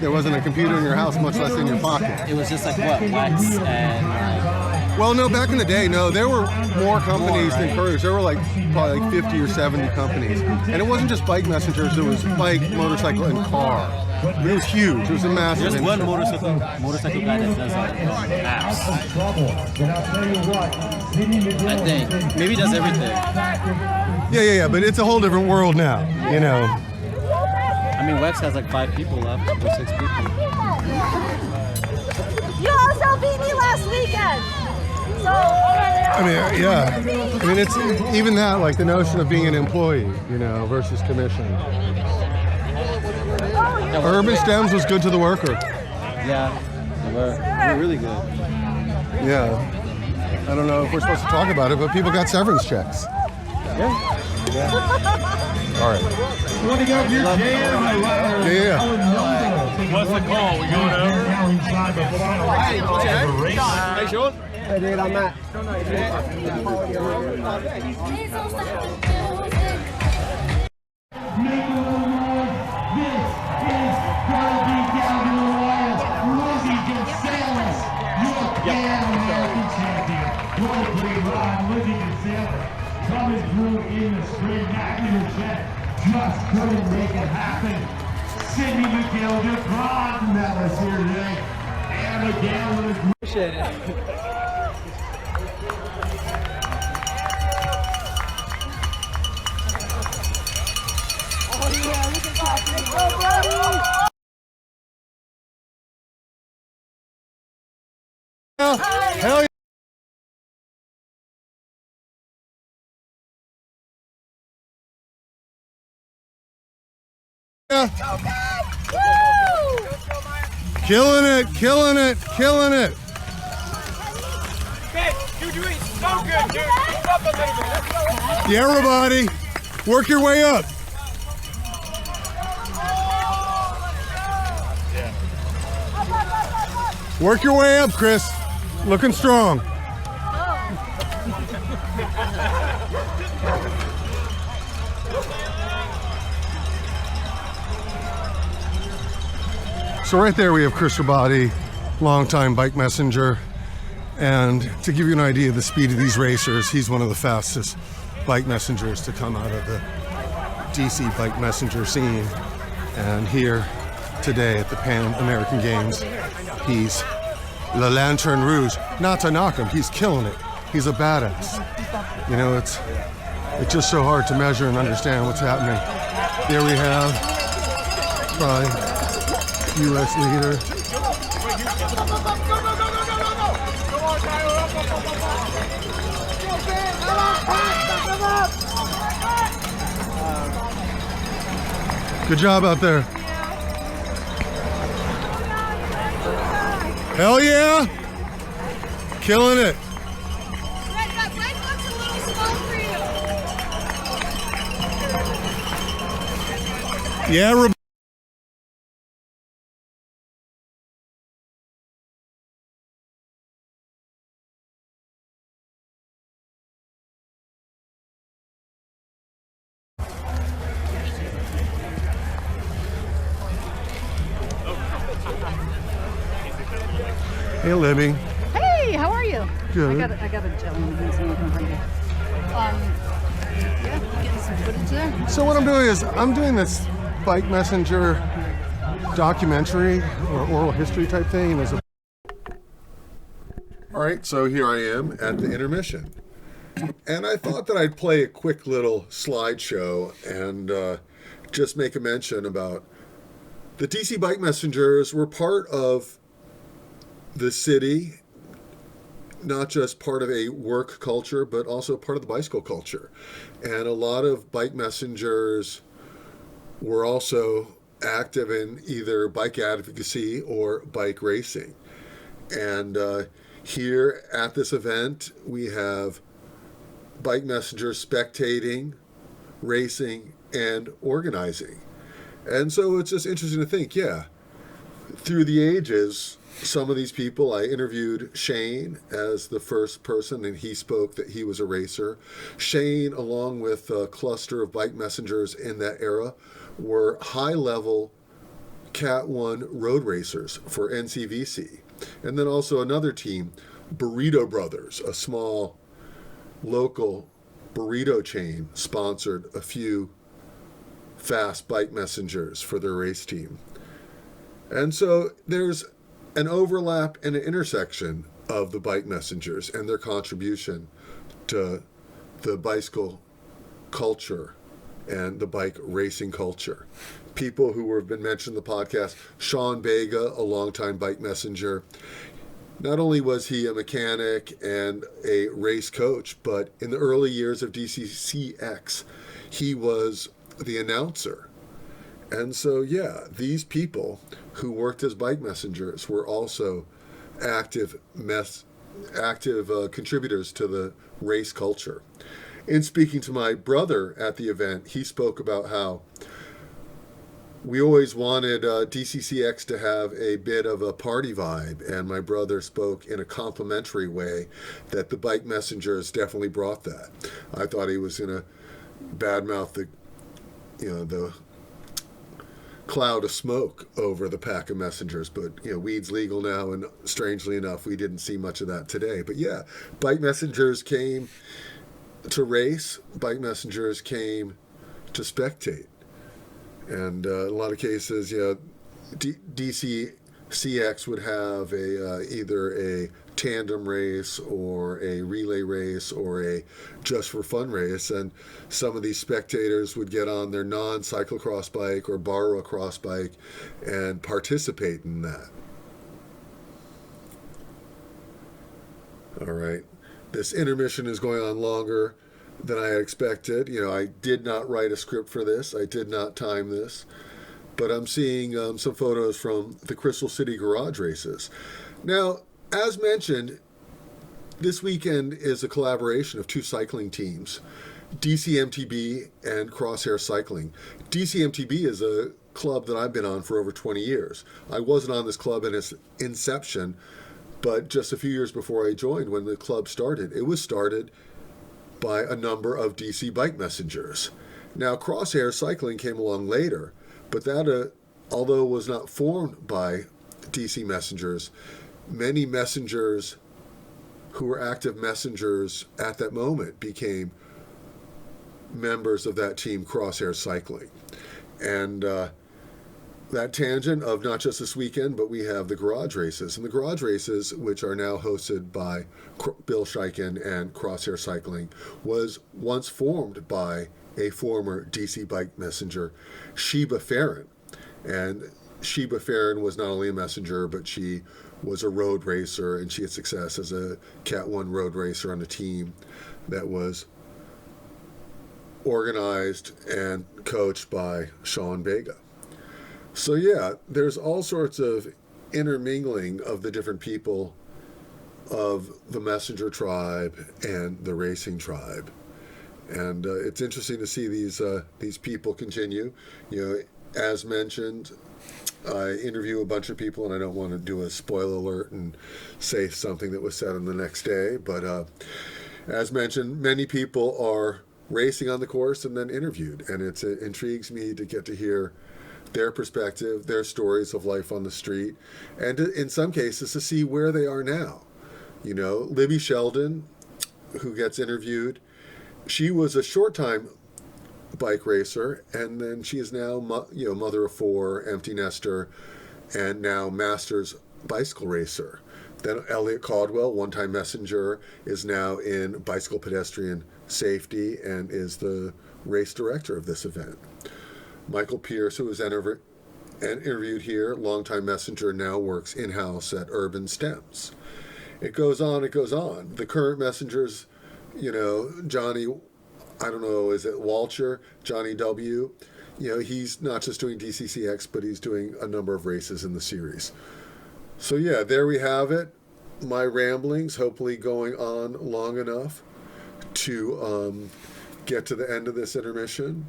There wasn't a computer in your house, much less in your pocket. It was just like what, Wax and Well, no, back in the day, there were more companies than couriers. There were probably 50 or 70 companies. And it wasn't just bike messengers, it was bike, motorcycle, and car. It was huge. It was a massive There's industry. one motorcycle guy that does apps. I think. Maybe he does everything. Yeah, but it's a whole different world now, I mean, Wex has 5 people left, or 6 people. You also beat me last weekend. So. it's even that, the notion of being an employee, versus commission. Urban Stems was good to the worker. Yeah, they were really good. Yeah. I don't know if we're supposed to talk about it, but people got severance checks. Yeah. All right. You want to go up your jam? Yeah. What's the call? We going over? Hey, Sean. Hey, dude, I'm Matt. Coming through in the sprint, just couldn't make it happen. Sydney McGill, the bronze medalist here today. And again with a Appreciate it. Hell yeah. Killing it. You're doing so good, dude. Up a little bit. Yeah, everybody, work your way up. Work your way up, Chris. Looking strong. So right there we have Chris Rabati, longtime bike messenger. And to give you an idea of the speed of these racers, he's one of the fastest bike messengers to come out of the DC bike messenger scene. And here today at the Pan American Games, he's Le Lanterne Rouge. Not to knock him, he's killing it. He's a badass. It's just so hard to measure and understand what's happening. There we have probably U.S. leader. Good job out there. Hell yeah! Killing it. Yeah, Hey, Libby. Hey, how are you? Good. I got a gentleman who's in front of you. Yeah, getting some footage there. So what I'm doing is I'm doing this bike messenger documentary or oral history type thing. All right, so here I am at the intermission. And I thought that I'd play a quick little slideshow and just make a mention about the DC Bike Messengers were part of the city not just part of a work culture, but also part of the bicycle culture. And a lot of bike messengers were also active in either bike advocacy or bike racing. And here at this event, we have bike messengers spectating, racing, and organizing. And so it's just interesting to think, through the ages, some of these people, I interviewed Shane as the first person, and he spoke that he was a racer. Shane, along with a cluster of bike messengers in that era, were high-level Cat 1 road racers for NCVC. And then also another team, Burrito Brothers, a small local burrito chain, sponsored a few fast bike messengers for their race team. And so there's an overlap and an intersection of the bike messengers and their contribution to the bicycle culture and the bike racing culture. People who have been mentioned in the podcast, Sean Bega, a longtime bike messenger. Not only was he a mechanic and a race coach, but in the early years of DCCX, he was the announcer. And so, these people who worked as bike messengers were also active contributors to the race culture. In speaking to my brother at the event, he spoke about how we always wanted DCCX to have a bit of a party vibe, and my brother spoke in a complimentary way that the bike messengers definitely brought that. I thought he was going to badmouth the cloud of smoke over the pack of messengers, but weed's legal now, and strangely enough, we didn't see much of that today. But bike messengers came to race, bike messengers came to spectate. And in a lot of cases, DCCX would have either a tandem race or a relay race or a just for fun race, and some of these spectators would get on their non-cyclocross bike or borrow a cross bike and participate in that. All right, this intermission is going on longer than I had expected. I did not write a script for this. I did not time this. But I'm seeing some photos from the Crystal City Garage races. Now, as mentioned, this weekend is a collaboration of two cycling teams, DCMTB and Crosshair Cycling. DCMTB is a club that I've been on for over 20 years. I wasn't on this club in its inception, but just a few years before I joined, when the club started, it was started by a number of DC bike messengers. Now, Crosshair Cycling came along later, but that, although was not formed by DC messengers, many messengers who were active messengers at that moment became members of that team, Crosshair Cycling. And that tangent of not just this weekend, but we have the garage races. And the garage races, which are now hosted by Bill Scheiken and Crosshair Cycling, was once formed by a former DC bike messenger, Sheba Farron. And Sheba Farron was not only a messenger, but she was a road racer, and she had success as a Cat 1 road racer on a team that was organized and coached by Sean Bega. So there's all sorts of intermingling of the different people of the messenger tribe and the racing tribe. And it's interesting to see these people continue. As mentioned, I interview a bunch of people, and I don't want to do a spoiler alert and say something that was said on the next day. But as mentioned, many people are racing on the course and then interviewed. And it intrigues me to get to hear their perspective, their stories of life on the street, and in some cases to see where they are now. Libby Sheldon, who gets interviewed, she was a short time bike racer, and then she is now mother of four, empty nester, and now masters bicycle racer. Then Elliot Caldwell, one-time messenger, is now in bicycle pedestrian safety and is the race director of this event. Michael Pierce, who was interviewed here, longtime messenger, now works in-house at Urban Stems. it goes on, it goes on. The current messengers, Johnny, I don't know, is it Walcher, Johnny W? He's not just doing DCCX, but he's doing a number of races in the series. So yeah, there we have it. My ramblings, hopefully going on long enough to get to the end of this intermission.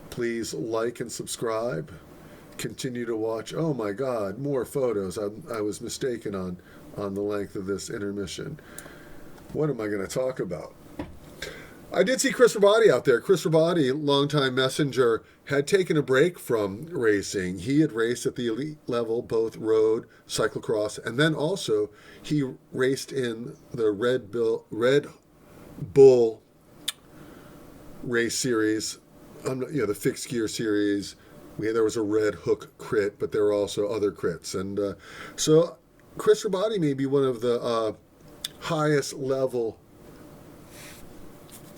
Please like and subscribe. Continue to watch. Oh my God, more photos. I was mistaken on the length of this intermission. What am I going to talk about? I did see Chris Rabati out there. Chris Rabati, longtime messenger, had taken a break from racing. He had raced at the elite level, both road, cyclocross, and then also he raced in the Red Bull race series, the fixed gear series. There was a Red Hook crit, but there were also other crits. And so Chris Rabati may be one of the highest level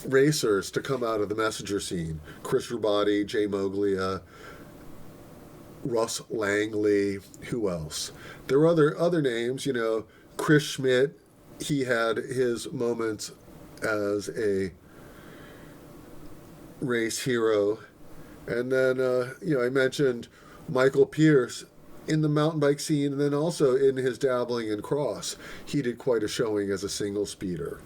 racers to come out of the messenger scene. Chris Rabati, Jay Moglia, Russ Langley, who else? There were other names, Chris Schmidt. He had his moments as a race hero. And then, I mentioned Michael Pierce in the mountain bike scene, and then also in his dabbling in cross. He did quite a showing as a single speeder.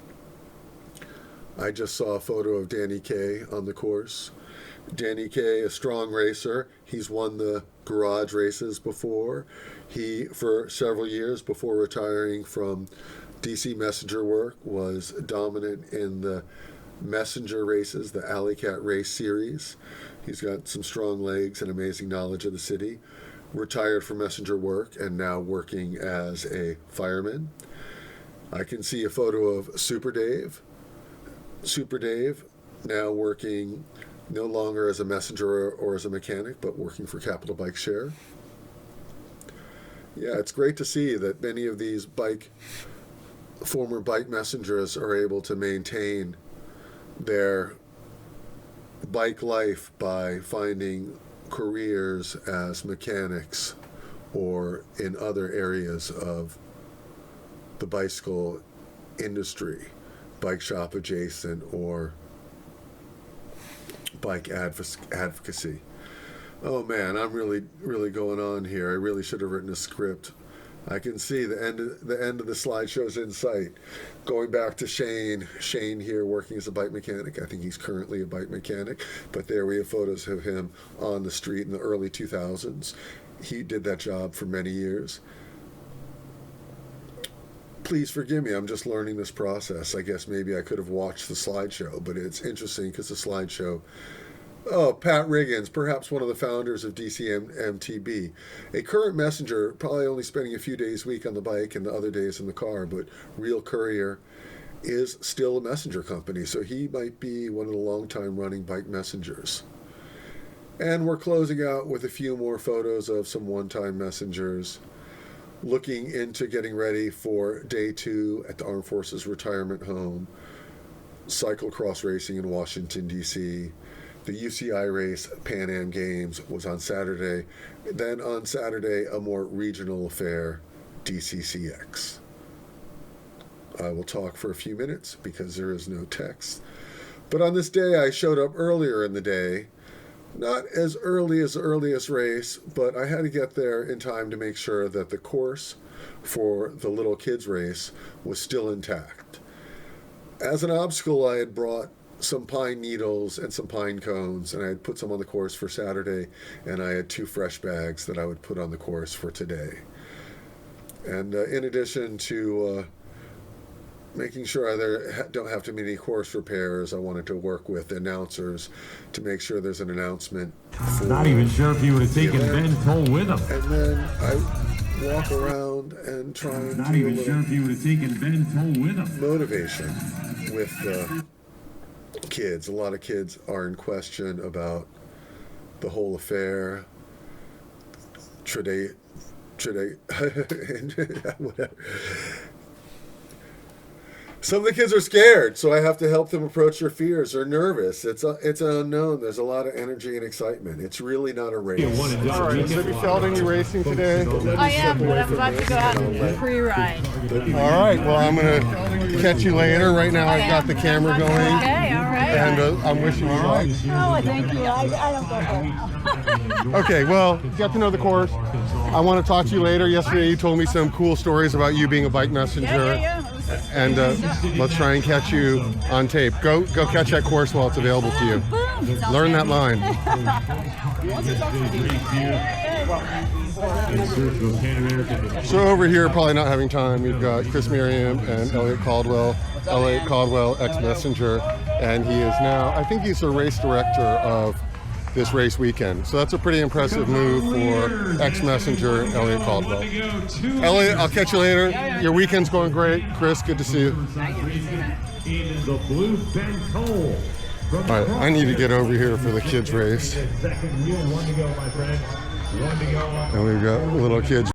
I just saw a photo of Danny Kaye on the course. Danny Kaye, a strong racer. He's won the garage races before. He, for several years before retiring from DC Messenger work, was dominant in the messenger races, the Alley Cat race series. He's got some strong legs and amazing knowledge of the city. Retired from messenger work and now working as a fireman. I can see a photo of Super Dave. Super Dave, now working no longer as a messenger or as a mechanic, but working for Capital Bike Share. Yeah, it's great to see that many of these former bike messengers are able to maintain their bike life by finding careers as mechanics or in other areas of the bicycle industry, bike shop adjacent or bike advocacy. Oh man, I'm really going on here. I really should have written a script. I can see the end of the slideshow's in sight. Going back to Shane here working as a bike mechanic. I think he's currently a bike mechanic, but there we have photos of him on the street in the early 2000s. He did that job for many years. Please forgive me, I'm just learning this process. I guess maybe I could have watched the slideshow, but it's interesting because the slideshow. Oh, Pat Riggins, perhaps one of the founders of DCMTB. A current messenger, probably only spending a few days a week on the bike and the other days in the car, but Real Courier is still a messenger company, so he might be one of the long-time running bike messengers. And we're closing out with a few more photos of some one-time messengers, looking into getting ready for day 2 at the Armed Forces Retirement Home, cyclocross racing in Washington, D.C., the UCI race, Pan Am Games, was on Saturday. Then on Saturday, a more regional affair, DCCX. I will talk for a few minutes because there is no text. But on this day, I showed up earlier in the day. Not as early as the earliest race, but I had to get there in time to make sure that the course for the little kids race was still intact. As an obstacle, I had brought some pine needles and some pine cones, and I had put some on the course for Saturday, and I had 2 fresh bags that I would put on the course for today. And in addition to making sure I don't have too many course repairs, I wanted to work with the announcers to make sure there's an announcement. Not even sure if he would have taken Ben Toll with him. And then I walk around and try and Not even sure if he would have taken Ben Toll with him. Motivation with kids. A lot of kids are in question about the whole affair. Whatever. Some of the kids are scared, so I have to help them approach their fears. They're nervous. It's an unknown. There's a lot of energy and excitement. It's really not a race. All right, Libby Sheldon, you racing today? I am, but I'm about to go out and pre-ride. All right, well, I'm going to catch you later. Right now, I've got the camera going. Okay, all right. And I'm wishing you luck. Oh, thank you. I don't go home. Okay, well, get to know the course. I want to talk to you later. Yesterday, you told me some cool stories about you being a bike messenger. Yeah. And let's try and catch you on tape. Go catch that course while it's available to you. Learn that line. So over here, probably not having time, we've got Chris Merriam and Elliot Caldwell. Elliot Caldwell, ex-messenger, and he is now, I think he's the race director of this race weekend. So that's a pretty impressive move for ex-messenger Elliot Caldwell. Elliot, I'll catch you later. Your weekend's going great. Chris, good to see you. All right, I need to get over here for the kids' race. And we've got little kids.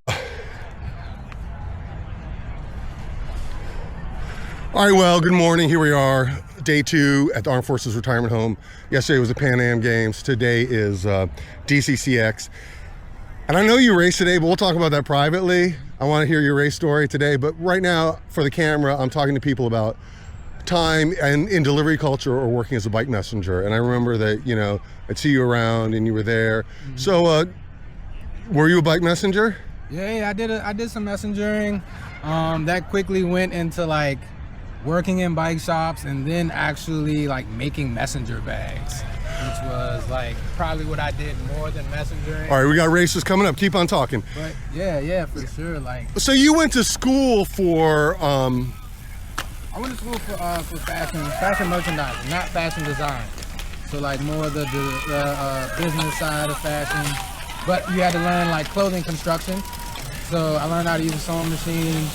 All right, well, good morning. Here we are, day 2 at the Armed Forces Retirement Home. Yesterday was the Pan Am Games. Today is DCCX. And I know you raced today, but we'll talk about that privately. I want to hear your race story today. But right now, for the camera, I'm talking to people about time and in delivery culture or working as a bike messenger. And I remember that, you know, I'd see you around and you were there. Mm-hmm. So were you a bike messenger? Yeah, I did some messengering. That quickly went into like working in bike shops and then actually like making messenger bags, which was like probably what I did more than messengering. All right, we got races coming up. Keep on talking. But yeah, for sure. Like, so you went to school for I went to school for fashion merchandising, not fashion design. So like more the business side of fashion. But you had to learn like clothing construction. So I learned how to use a sewing machine.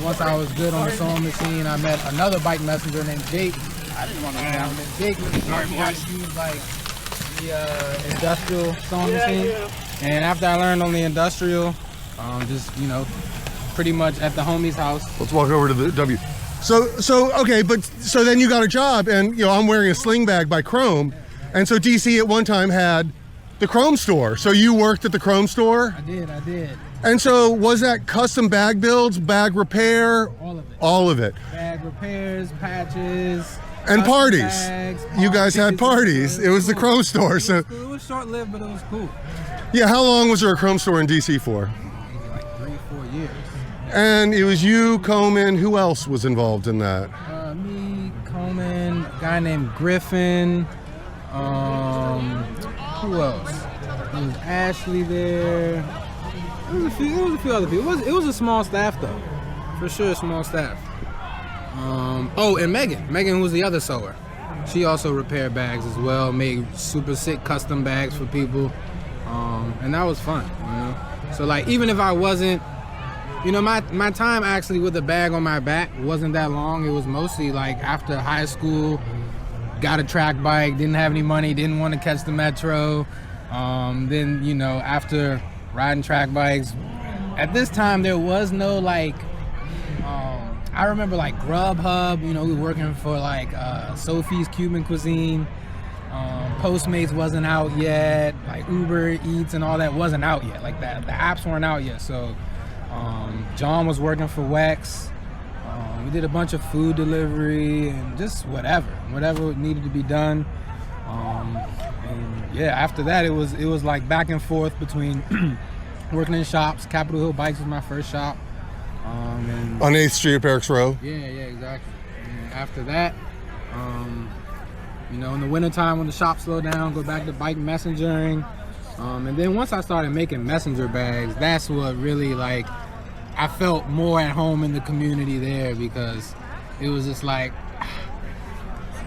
Once I was good on the sewing machine, I met another bike messenger named Jake. I didn't want to know him. Jake was use like the industrial sewing machine. And after I learned on the industrial, just, you know, pretty much at the homie's house. Let's walk over to the W. So okay, but so then you got a job, and you know I'm wearing a sling bag by Chrome, and so DC at one time had the Chrome store. So you worked at the Chrome store? I did. And so was that custom bag builds, bag repair? All of it. All of it. Bag repairs, patches. And parties. Bags, you guys had parties. It was the Chrome store. So it was short-lived, but it was cool. Yeah, how long was there a Chrome store in DC for? Like 3-4 years. And it was you, Coleman, who else was involved in that? Me, Coleman, a guy named Griffin, who else? There was Ashley there. There was a few other people. It was a small staff though, for sure, small staff. And Megan who was the other sewer. She also repaired bags as well, made super sick custom bags for people, and that was fun, you know. So like even if I wasn't, you know, my time actually with a bag on my back wasn't that long. It was mostly like after high school, got a track bike, didn't have any money, didn't want to catch the metro. Then, you know, after riding track bikes, at this time there was no like, I remember like Grubhub, you know, we were working for like Sophie's Cuban Cuisine. Postmates wasn't out yet, like Uber Eats and all that wasn't out yet, like that. The apps weren't out yet, so John was working for Wex. We did a bunch of food delivery and just whatever needed to be done. And yeah, after that it was like back and forth between working in shops. Capitol Hill Bikes was my first shop. And on 8th Street, Barracks Row? Yeah, exactly. And after that, you know, in the wintertime when the shop slowed down, go back to bike messengering. And then once I started making messenger bags, that's what really like, I felt more at home in the community there, because it was just like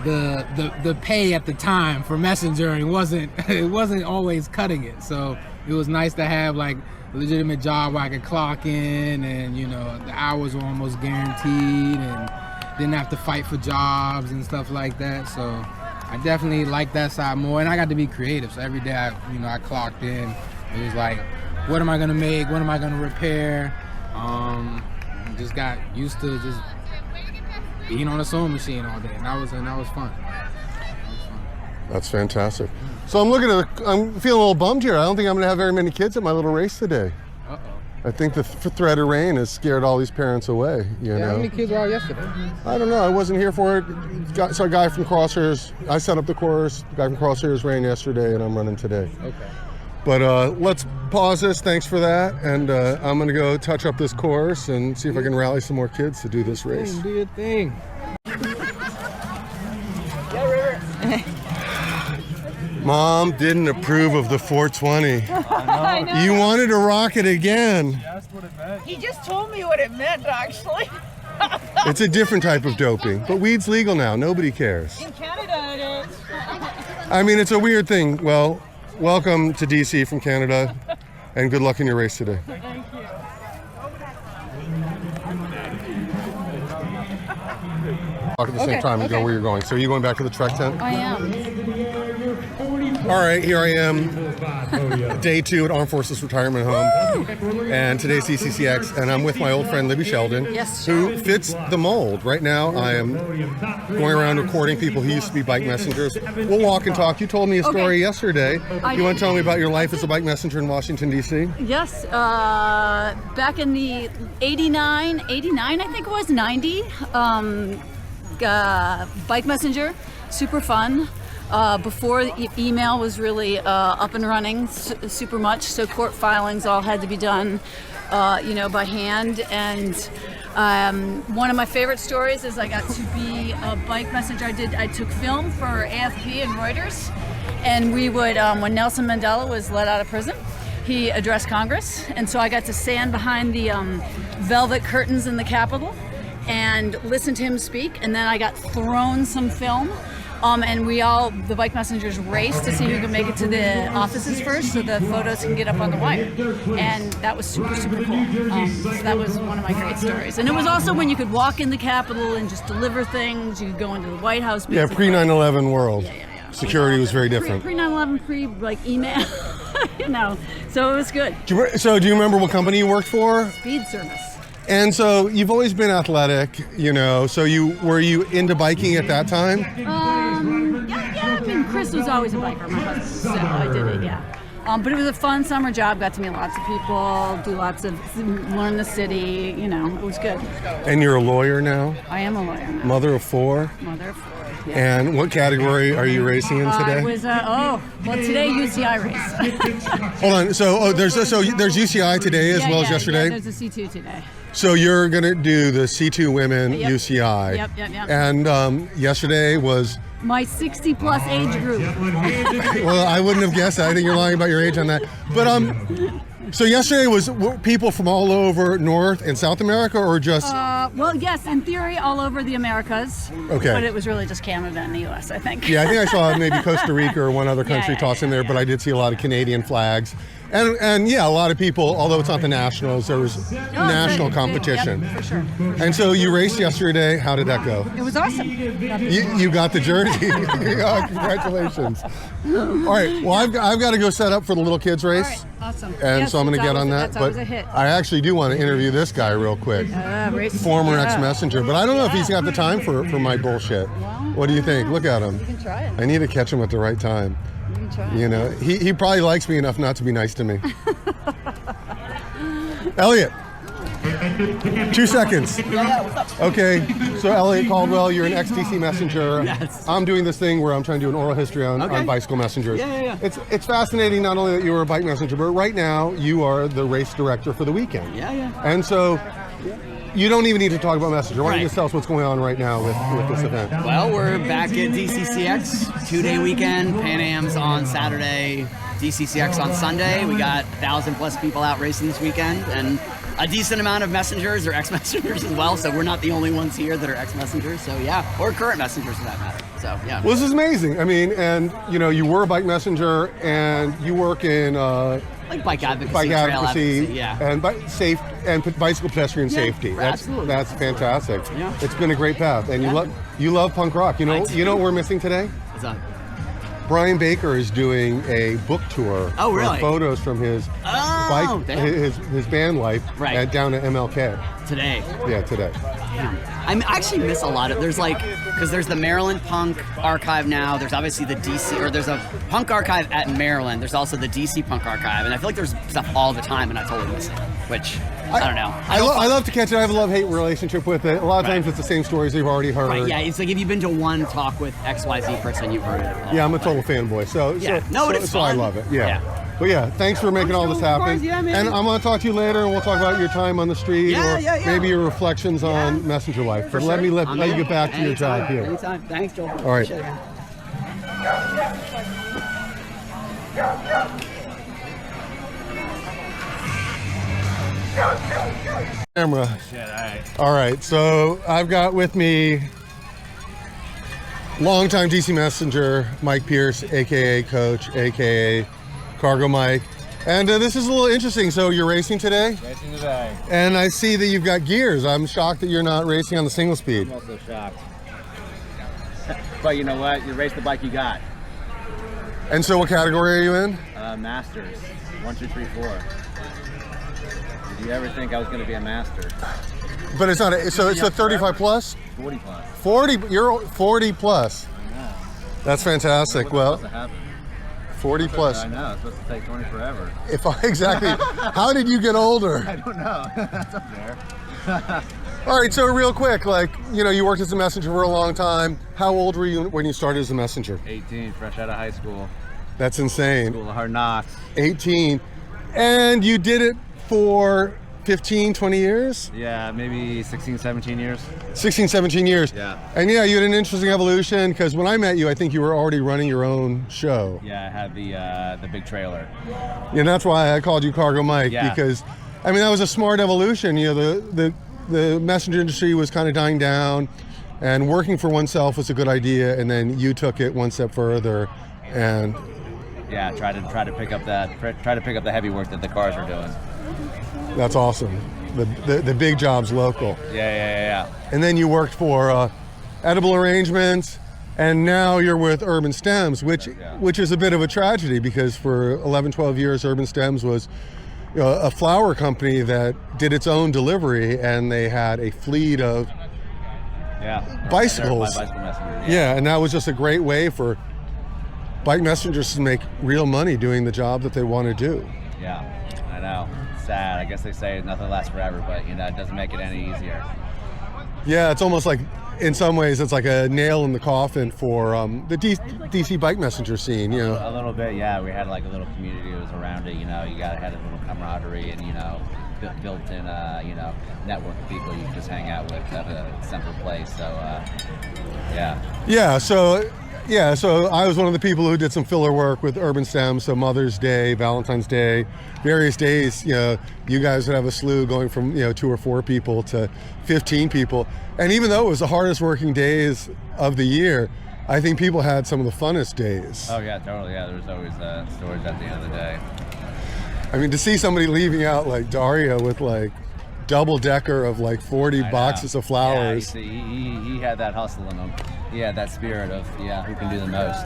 the pay at the time for messengering wasn't always cutting it. So it was nice to have like a legitimate job where I could clock in, and you know the hours were almost guaranteed, and didn't have to fight for jobs and stuff like that. So I definitely like that side more, and I got to be creative. So every day I clocked in. It was like, what am I gonna make? What am I gonna repair? Just got used to just being on a sewing machine all day, and that was fun. That's fantastic. So I'm feeling a little bummed here. I don't think I'm going to have very many kids at my little race today. I think the threat of rain has scared all these parents away. You know? How many kids were out yesterday? I don't know. I wasn't here for it. So a guy from Crosshairs, I set up the course. The guy from Crosshairs ran yesterday, and I'm running today. Okay. But let's pause this. Thanks for that. And I'm going to go touch up this course and see if I can rally some more kids to do this race. Do your thing. Mom didn't approve of the 420. I know. You wanted to rock it again. He just told me what it meant, actually. It's a different type of doping, but weed's legal now. Nobody cares. In Canada, it is. I mean, it's a weird thing. Well, welcome to DC from Canada, and good luck in your race today. Thank you. Talk at the same time and go where you're going. So are you going back to the trek tent? I am. All right, here I am, day 2 at Armed Forces Retirement Home, and today's DCCX, and I'm with my old friend Libby Sheldon, Yes. who fits the mold. Right now, I am going around recording people who used to be bike messengers. We'll walk and talk. You told me a story yesterday. You want to tell me about your life as a bike messenger in Washington, D.C.? Yes, back in the 89, I think it was, 90, bike messenger, super fun. Before email was really up and running super much, so court filings all had to be done, by hand. And one of my favorite stories is I got to be a bike messenger. I took film for AFP and Reuters, and we would, when Nelson Mandela was let out of prison, he addressed Congress, and so I got to stand behind the velvet curtains in the Capitol and listen to him speak, and then I got thrown some film. And the bike messengers raced to see who could make it to the offices first so the photos can get up on the wire. And that was super, super cool. So that was one of my great stories. And it was also when you could walk in the Capitol and just deliver things. You could go into the White House. Yeah, pre-9/11 world. Security was very different. Pre-9/11, email, so it was good. So do you remember what company you worked for? Speed Service. And so you've always been athletic, so were you into biking at that time? Yeah, I mean, Chris was always a biker, my husband, so I did it, yeah. But it was a fun summer job, got to meet lots of people, learn the city, it was good. And you're a lawyer now? I am a lawyer now. Mother of 4? Mother of 4, yeah. And what category are you racing in today? I was, today UCI race. Hold on, there's UCI today as well as yesterday? Yeah, there's a C2 today. So you're going to do the C2 Women UCI. Yep. And yesterday was... my 60-plus age group. Well, I wouldn't have guessed that. I think you're lying about your age on that. But so yesterday were people from all over North and South America, or just? Well, yes, in theory, all over the Americas. Okay. But it was really just Canada and the U.S., I think. Yeah, I think I saw maybe Costa Rica or one other country tossed in there, but I did see a lot of Canadian flags. And yeah, a lot of people, although it's not the Nationals, there was national competition. Yep, for sure. And so you raced yesterday. How did that go? It was awesome. You got the jersey. Oh, congratulations. All right, well, I've got to go set up for the little kids race. All right, awesome. And so I'm going to get on that. But I actually do want to interview this guy real quick. Former ex-messenger. But I don't know if he's got the time for my bullshit. What do you think? Look at him. You can try it. I need to catch him at the right time. He probably likes me enough not to be nice to me. Elliot, 2 seconds. Okay, so Elliot Caldwell, you're an ex-DC messenger. Yes. I'm doing this thing where I'm trying to do an oral history on bicycle messengers. Yeah. It's fascinating not only that you were a bike messenger, but right now you are the race director for the weekend. Yeah. And so you don't even need to talk about messenger. Why don't you just tell us what's going on right now with this event? Well, we're back at DCCX, 2-day weekend. Pan Am's on Saturday, DCCX on Sunday. We got 1,000+ people out racing this weekend, and a decent amount of messengers or ex-messengers as well. So we're not the only ones here that are ex-messengers. So yeah, or current messengers for that matter. So yeah. Well, this is amazing. I mean, and you were a bike messenger, and you work in like bike advocacy, trail advocacy, yeah, and bicycle pedestrian safety. Absolutely. That's fantastic. Yeah. It's been a great path, and you love punk rock. You know what we're missing today? What's that? Brian Baker is doing a book tour. Oh, really? Photos from his bike, his band life down at MLK today. Yeah, today. Damn. I actually miss a lot of. There's like, because there's the Maryland Punk Archive now. There's obviously the DC, or there's a Punk Archive at Maryland. There's also the DC Punk Archive, and I feel like there's stuff all the time, and I totally miss it. Which I don't know. I love to catch it. I have a love-hate relationship with it. A lot of times it's the same stories you've already heard. Right, yeah, it's like if you've been to one talk with XYZ person, you've heard it. Yeah, I'm a total fanboy. So I love it. Yeah. But yeah, thanks for making all this happen. Yeah, and I'm going to talk to you later, and we'll talk about your time on the street, or maybe your reflections on messenger life. But let me let you get back to your job here. Anytime. Thanks, Joel. All right. Camera. All right. So I've got with me longtime DC Messenger Mike Pierce, aka Coach, aka Cargo Mike. And this is a little interesting. So you're racing today? Racing today. And I see that you've got gears. I'm shocked that you're not racing on the single speed. I'm also shocked. But you know what? You race the bike you got. And so what category are you in? Masters. 1, 2, 3, 4. Did you ever think I was going to be a master? But it's not, so it's a 35 plus? 40 plus. 40, you're 40 plus. I know. That's fantastic. Well, 40 plus. I know, it's supposed to take 20 forever. Exactly. How did you get older? I don't know. That's up there. All right, so real quick, like, you know, you worked as a messenger for a long time. How old were you when you started as a messenger? 18, fresh out of high school. That's insane. School of Hard Knocks. 18. And you did it for 15, 20 years? Yeah, maybe 16, 17 years. 16, 17 years. Yeah. And yeah, you had an interesting evolution, because when I met you, I think you were already running your own show. Yeah, I had the big trailer. And that's why I called you Cargo Mike, because, I mean, that was a smart evolution. You know, the messenger industry was kind of dying down, and working for oneself was a good idea, and then you took it one step further, and yeah, try to pick up the heavy work that the cars are doing. That's awesome. The big job's local. Yeah. And then you worked for Edible Arrangements, and now you're with Urban Stems, which is a bit of a tragedy, because for 11, 12 years, Urban Stems was, you know, a flower company that did its own delivery, and they had a fleet of bicycles. Yeah, and that was just a great way for bike messengers to make real money doing the job that they want to do. Yeah, I know. Sad. I guess they say nothing lasts forever, but you know, it doesn't make it any easier. Yeah, it's almost like, in some ways, it's like a nail in the coffin for the DC bike messenger scene, you know. A little bit, yeah. We had like a little community that was around it, you know. You had a little camaraderie and, you know, built-in, you know, network of people you can just hang out with at a central place. So, Yeah, so I was one of the people who did some filler work with Urban Stems, so Mother's Day, Valentine's Day, various days, you know, you guys would have a slew going from, you know, 2 or 4 people to 15 people. And even though it was the hardest working days of the year, I think people had some of the funnest days. Oh yeah, totally, yeah, there's always stories at the end of the day. I mean, to see somebody leaving out like Dario with like double-decker of like 40 boxes of flowers. Yeah, he had that hustle in him. He had that spirit of, who can do the most.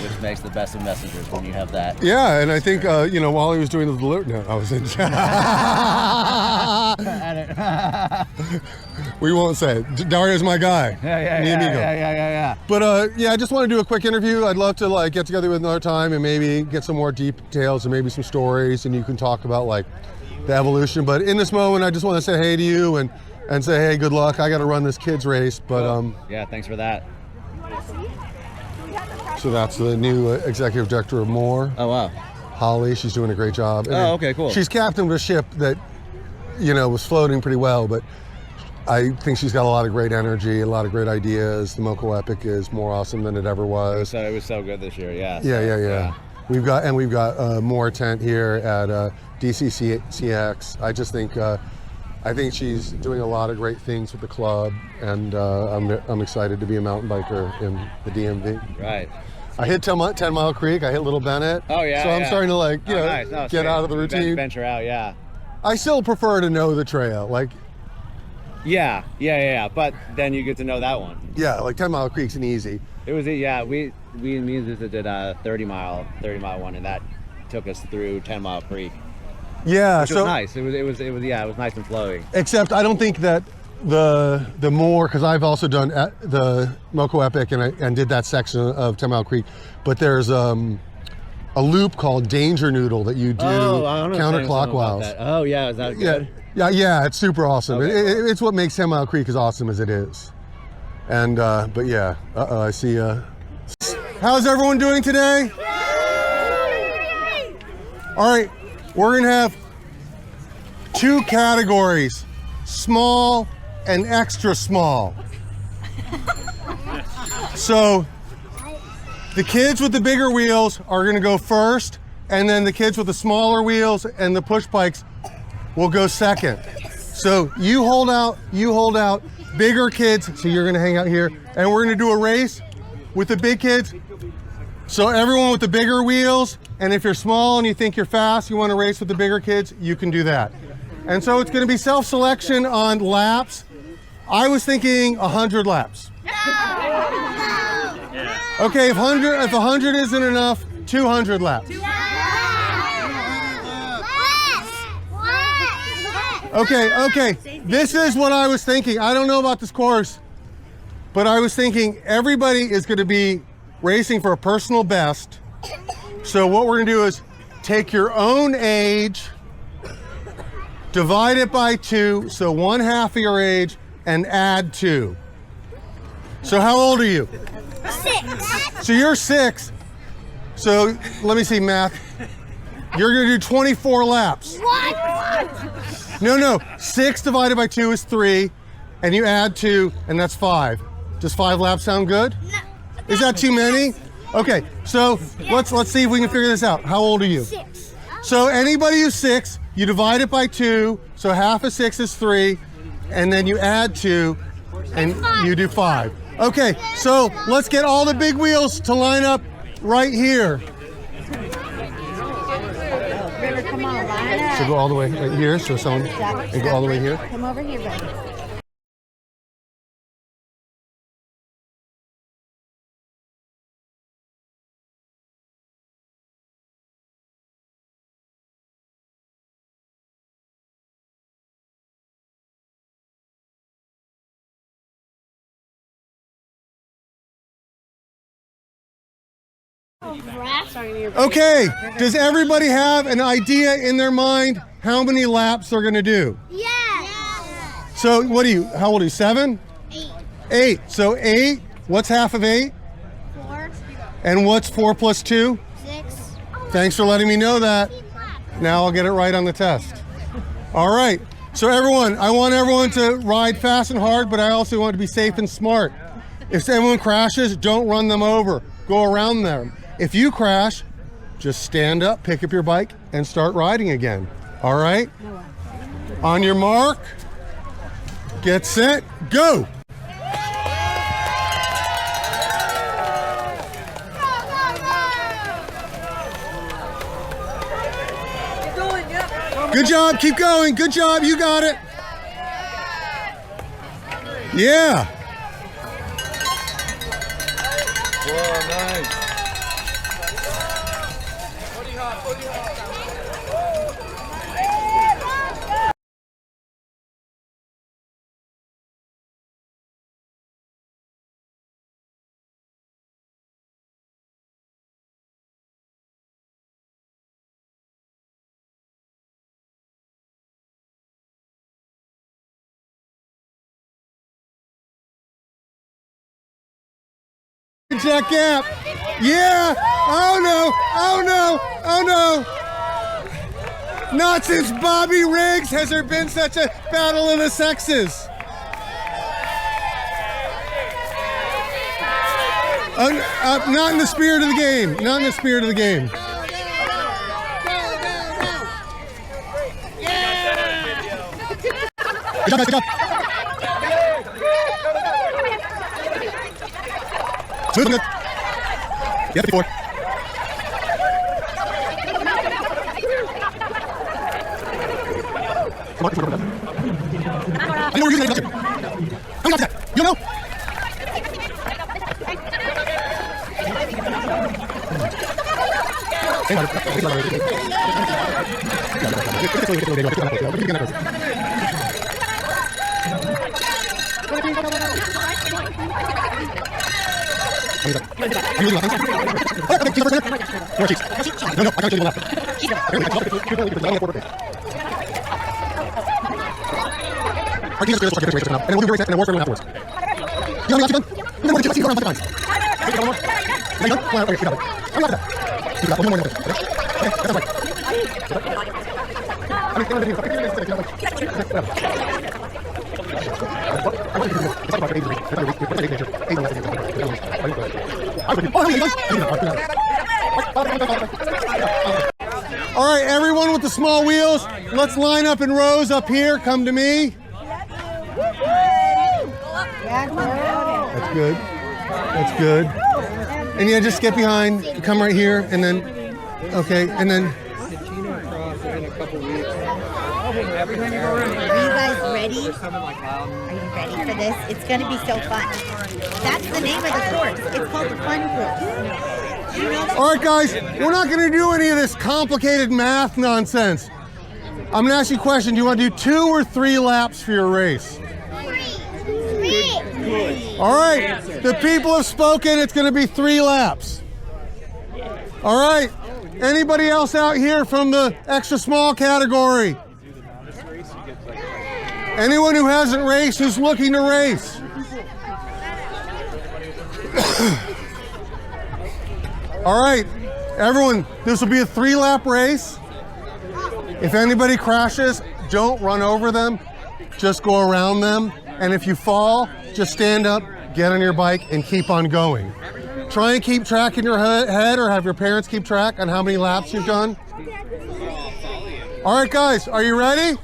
Which makes the best of messengers when you have that. Yeah, and I think, you know, while he was doing the delivery, no, I was in. We won't say it. Dario's my guy. Yeah. But I just want to do a quick interview. I'd love to like get together with another time and maybe get some more details and maybe some stories, and you can talk about like the evolution. But in this moment, I just want to say hey to you and say hey, good luck. I got to run this kids race, but yeah, thanks for that. So that's the new executive director of Moore. Oh wow. Holly, she's doing a great job. Oh, okay, cool. She's captained a ship that, you know, was floating pretty well, but I think she's got a lot of great energy, a lot of great ideas. The Moco Epic is more awesome than it ever was. So it was so good this year, yeah. Yeah. We've got more tent here at DCCX. I just think I think she's doing a lot of great things with the club, and I'm excited to be a mountain biker in the DMV. Right. I hit 10 Mile Creek. I hit Little Bennett. Oh yeah. So I'm starting to like, nice. get out of the routine. Venture out, yeah. I still prefer to know the trail, like. Yeah. But then you get to know that one. Yeah, like 10 Mile Creek's an easy. It was, yeah. Me and Lisa did a 30 mile one, and that took us through 10 Mile Creek. Yeah, Which so was nice. It was nice and flowy. Except I don't think that the more, because I've also done the Moco Epic and did that section of 10 Mile Creek, but there's a loop called Danger Noodle that you do counterclockwise. Oh yeah, is that good? Yeah, it's super awesome. Okay. It's what makes 10 Mile Creek as awesome as it is. And but yeah, I see. How's everyone doing today? All right, we're gonna have 2 categories: small and extra small. So the kids with the bigger wheels are gonna go first, and then the kids with the smaller wheels and the push bikes will go second. So you hold out, bigger kids, so you're gonna hang out here, and we're gonna do a race with the big kids. So everyone with the bigger wheels, and if you're small and you think you're fast, you wanna race with the bigger kids, you can do that. And so it's gonna be self-selection on laps. I was thinking 100 laps. Okay, if 100 isn't enough, 200 laps. Okay, this is what I was thinking. I don't know about this course, but I was thinking everybody is gonna be racing for a personal best. So what we're gonna do is take your own age, divide it by 2, so 1/2 of your age, and add 2. So how old are you? 6. So you're 6. So let me see math. You're gonna do 24 laps. What? No, 6 divided by 2 is 3, and you add 2, and that's 5. Does 5 laps sound good? No. Is that too many? Okay, so let's see if we can figure this out. How old are you? 6. So anybody who's 6, you divide it by 2, so half of 6 is 3, and then you add 2, and you do 5. Okay, so let's get all the big wheels to line up right here. Come on, line up. So go all the way right here, so someone, and go all the way here. Come over here, buddy. Okay, does everybody have an idea in their mind how many laps they're gonna do? Yes. So how old are you, 7? 8. 8, so 8, what's half of 8? 4. And what's 4 plus 2? 6. Thanks for letting me know that. Now I'll get it right on the test. All right, so everyone, I want everyone to ride fast and hard, but I also want to be safe and smart. If anyone crashes, don't run them over, go around them. If you crash, just stand up, pick up your bike, and start riding again. All right? On your mark, get set, go! Good job, keep going, good job, you got it. Yeah. Whoa, nice. That gap. Yeah. Oh no. Oh no. Oh no. Not since Bobby Riggs has there been such a battle of the sexes. Not in the spirit of the game. Not in the spirit of the game. Good job, guys, good job. Smooth and good. Yep, before. I know we're using it. How many laps is that? You don't know? All right, everyone with the small wheels, let's line up in rows up here. Come to me. That's good. That's good. And yeah, just get behind. Come right here, and then, okay, and then. Are you guys ready? Are you ready for this? It's going to be so fun. That's the name of the course. It's called the Fun Course. You know that? All right, guys, we're not going to do any of this complicated math nonsense. I'm going to ask you a question. Do you want to do 2 or 3 laps for your race? 3. All right, the people have spoken. It's going to be 3 laps. All right, anybody else out here from the extra small category? Anyone who hasn't raced, who's looking to race? All right, everyone, this will be a 3-lap race. If anybody crashes, don't run over them, just go around them. And if you fall, just stand up, get on your bike, and keep on going. Try and keep track in your head, or have your parents keep track on how many laps you've done. All right, guys, are you ready?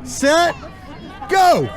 Set, go!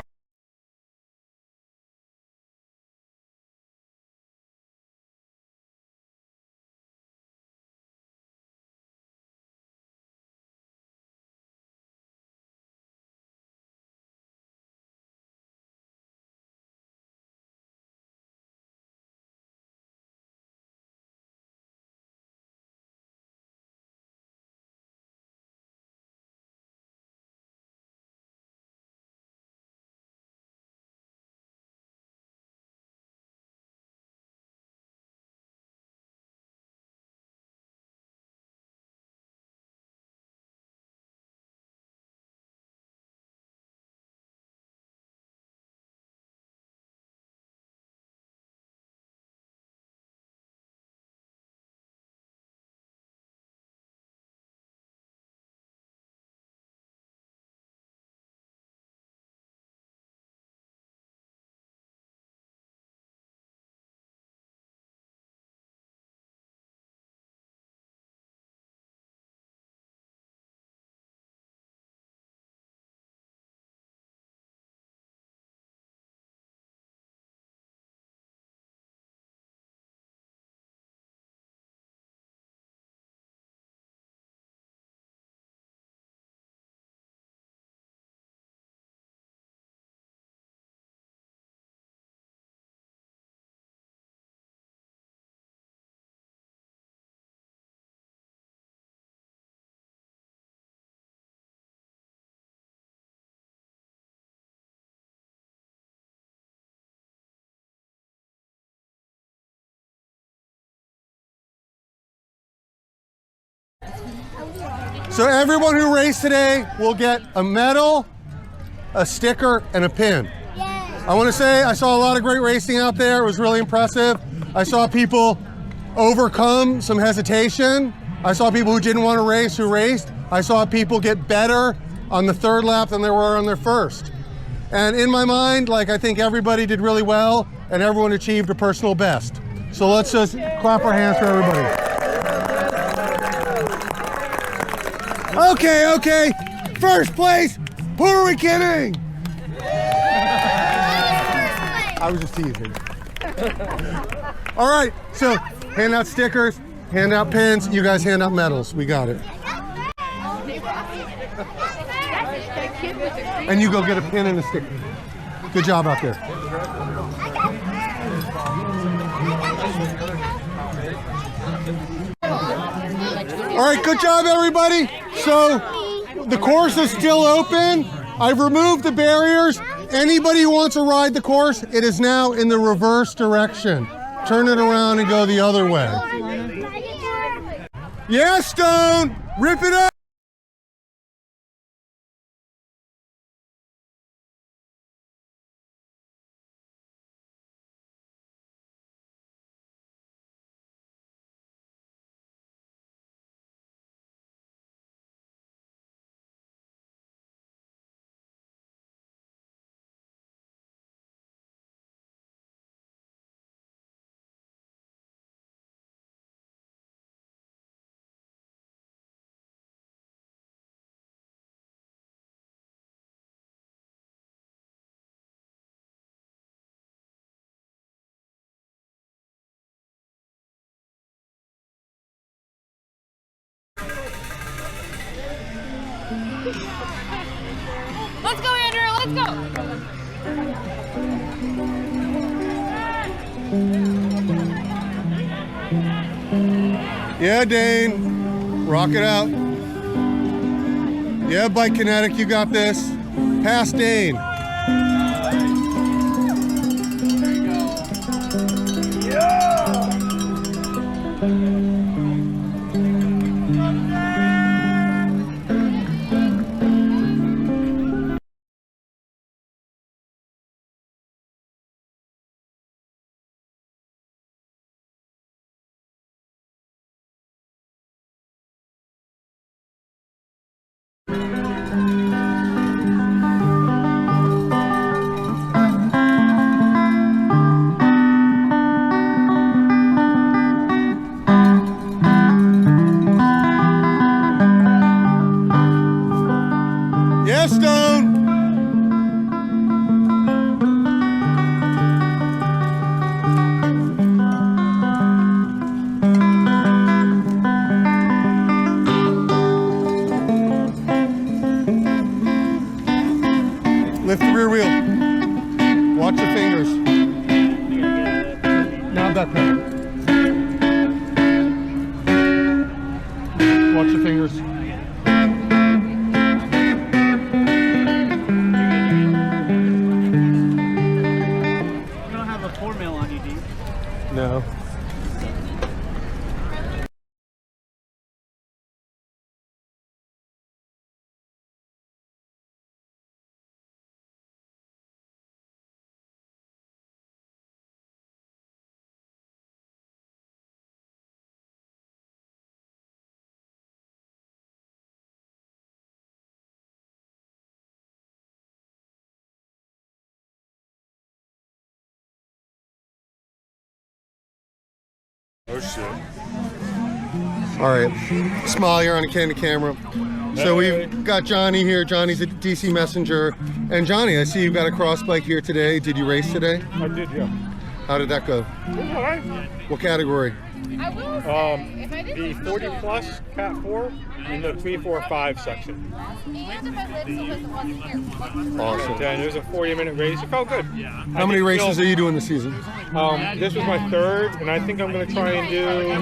So everyone who raced today will get a medal, a sticker, and a pin. I want to say I saw a lot of great racing out there. It was really impressive. I saw people overcome some hesitation. I saw people who didn't want to race who raced. I saw people get better on the 3rd lap than they were on their 1st. And in my mind, like, I think everybody did really well and everyone achieved a personal best. So let's just clap our hands for everybody. Okay, 1st place, who are we kidding? I was just teasing. All right, so hand out stickers, hand out pins, you guys hand out medals, we got it. And you go get a pin and a sticker. Good job out there. All right, good job, everybody. So the course is still open. I've removed the barriers. Anybody who wants to ride the course, it is now in the reverse direction. Turn it around and go the other way. Yeah, Stone, rip it up. Let's go, Andrew. Let's go. Yeah, Dane. Rock it out. Yeah, Bike Kinetic, you got this. Pass Dane. Yeah, Stone. Lift the rear wheel. Watch your fingers. Now back there. Watch your fingers. No. Oh shit. All right, smile, you're on a candid camera. So we've got Johnny here. Johnny's a DC messenger. And Johnny, I see you've got a cross bike here today. Did you race today? I did, yeah. How did that go? It was all right. What category? The 40 plus Cat 4 in the 3-4-5 section. Awesome. And it was a 40-minute race. It felt good. How many races are you doing this season? This was my third, and I think I'm going to try and do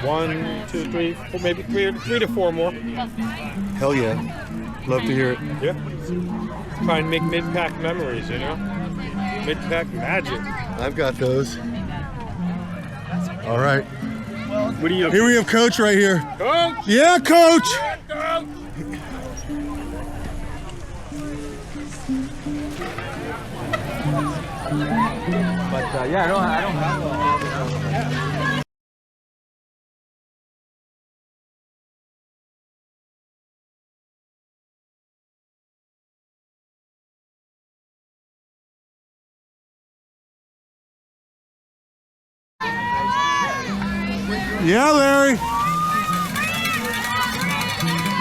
1, 2, 3, maybe 3 to 4 more. Hell yeah. Love to hear it. Yeah. Try and make mid-pack memories, you know? Mid-pack magic. I've got those. All right. What do you? Here we have Coach right here. Coach! Yeah, Coach! But yeah, I don't have Yeah, Larry.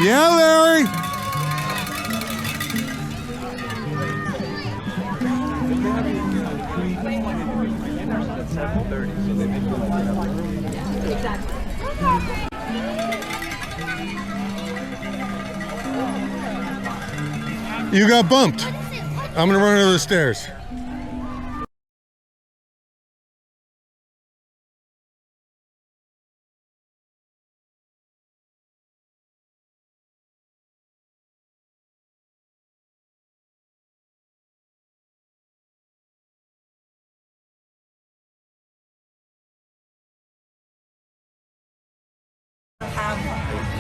Yeah, Larry. You got bumped. I'm gonna run over the stairs.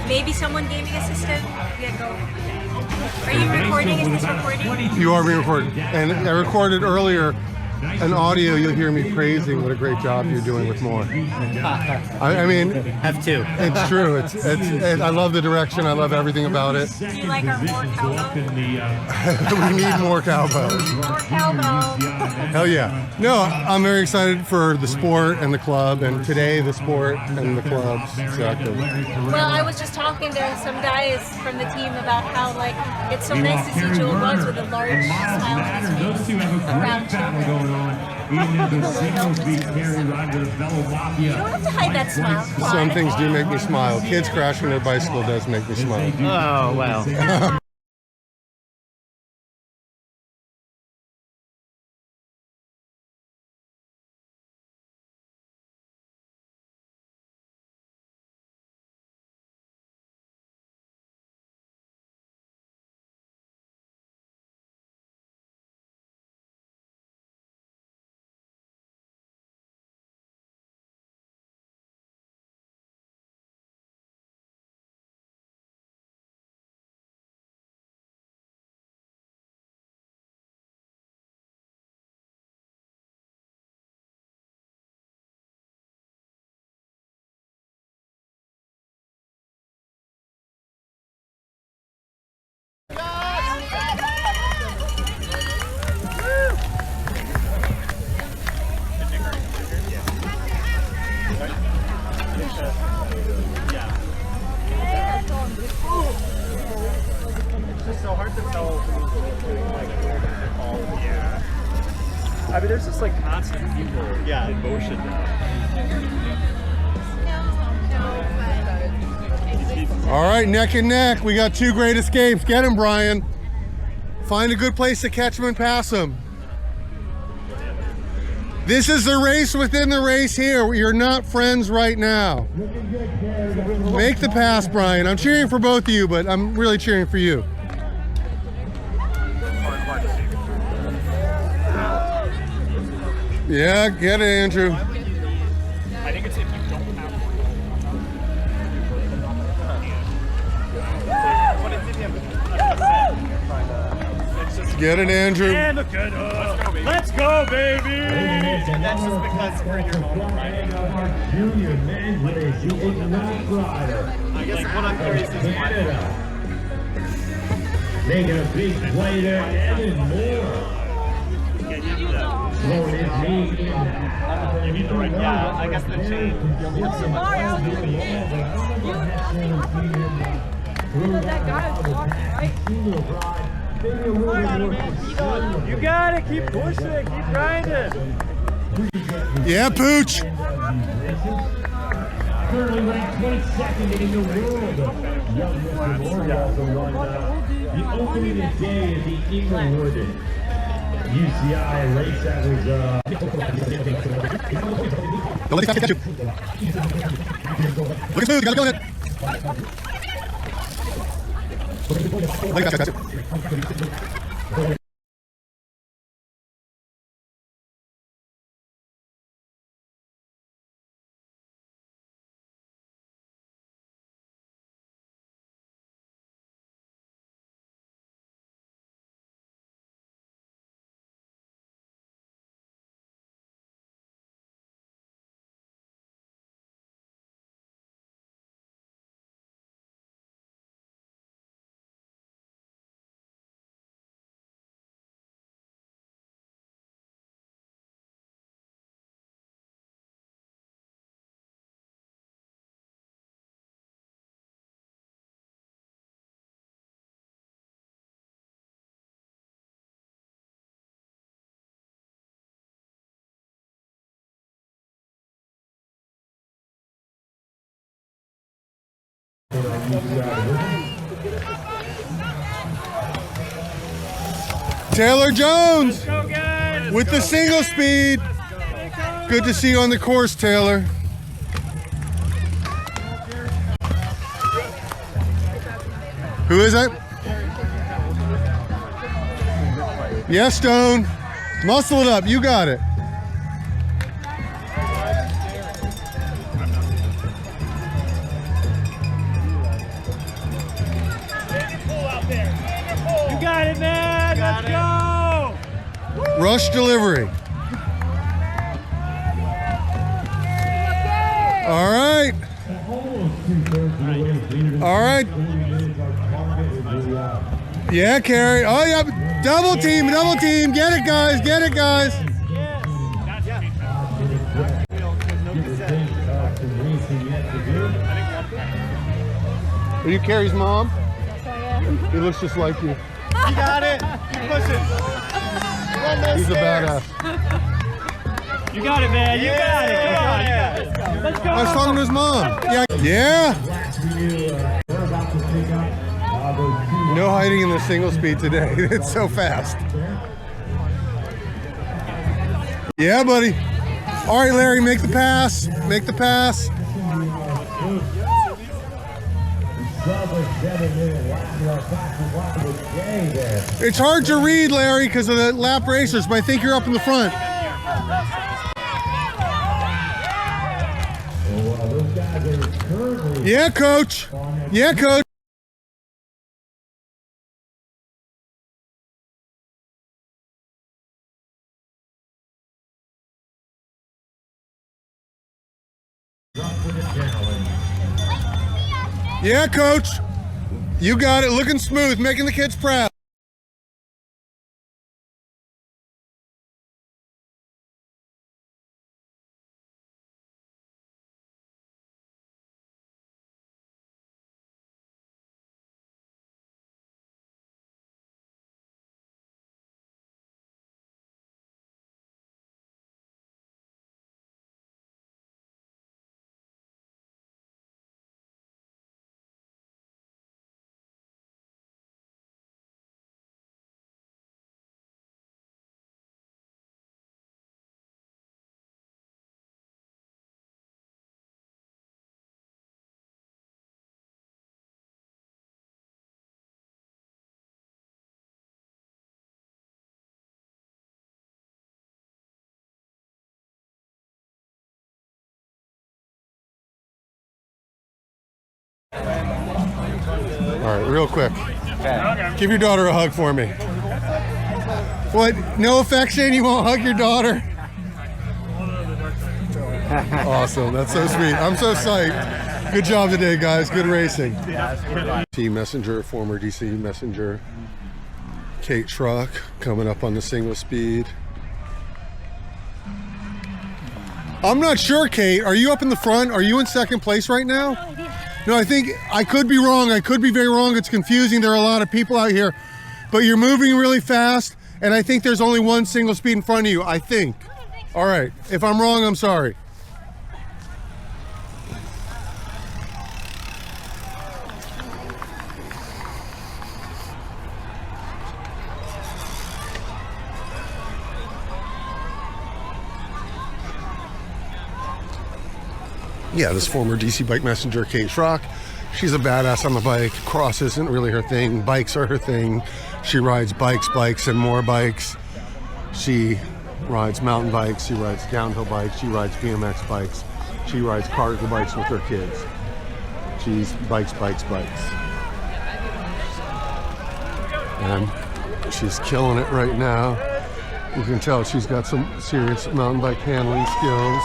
Maybe someone gaming assistant. Yeah, go. Are you recording? Is this recording? You are being recorded. And I recorded earlier an audio. You'll hear me praising what a great job you're doing with more. I mean, have two. It's true. I love the direction. I love everything about it. Do you like our more cowbell? We need more cowbells. More cowbell. Hell yeah. No, I'm very excited for the sport and the club, and today the sport and the clubs. Exactly. Well, I was just talking to some guys from the team about how it's so nice to see Joel Gwadzilla with a large smile on his face. Those two have a great battle going on. Even in the singles beat carried on to the fellow Mafia. You don't have to hide that smile. Some things do make me smile. Kids crashing their bicycle does make me smile. Oh, well. I mean, there's just constant people in motion now. All right, neck and neck. We got two great escapes. Get him, Brian. Find a good place to catch him and pass him. This is the race within the race here. You're not friends right now. Make the pass, Brian. I'm cheering for both of you, but I'm really cheering for you. Yeah, get it, Andrew. I think it's if you don't have Get it, Andrew. And look good. Let's go, baby! And that's just because we're in your home, right? Junior men's race, the Ignite Rider. I guess what I'm curious is making a big play there, Evan Moore. Throwing his knee in. Yeah, I guess the chain. That guy is walking, right? You got it. Keep pushing it. Keep grinding. Yeah, Pooch. Currently ranked 22nd in the world. Young Mr. Moore also won the opening day of the Inglewood UCI race. That was Don't let the catch you. Look at Smooth, you gotta go in it. Look at that. Taylor Jones with the single speed. Good to see you on the course, Taylor. Who is it? Yes, Stone. Muscle it up. You got it. Rush delivery. All right. All right. Yeah, Carrie. Oh, yeah. Double team, double team. Get it, guys. Get it, guys. Are you Carrie's mom? Yes, I am. He looks just like you. You got it. Keep pushing. He's a badass. You got it, man. You got it. Come on. Let's go. I was talking to his mom. Yeah. No hiding in the single speed today. It's so fast. Yeah, buddy. All right, Larry, make the pass. Make the pass. It's hard to read, Larry, because of the lap racers, but I think you're up in the front. Yeah, coach. Yeah, coach. Yeah, coach. You got it. Looking smooth, making the kids proud. All right, real quick. Give your daughter a hug for me. What? No affection? You won't hug your daughter? Awesome. That's so sweet. I'm so psyched. Good job today, guys. Good racing. Team messenger, former DC messenger, Kate Truck coming up on the single speed. I'm not sure, Kate. Are you up in the front? Are you in second place right now? No, I think I could be wrong. I could be very wrong. It's confusing. There are a lot of people out here, but you're moving really fast, and I think there's only one single speed in front of you, I think. All right. If I'm wrong, I'm sorry. Yeah, this former DC bike messenger, Kate Schrock. She's a badass on the bike. Cross isn't really her thing. Bikes are her thing. She rides bikes, and more bikes. She rides mountain bikes. She rides downhill bikes. She rides BMX bikes. She rides cargo bikes with her kids. She's bikes. And she's killing it right now. You can tell she's got some serious mountain bike handling skills.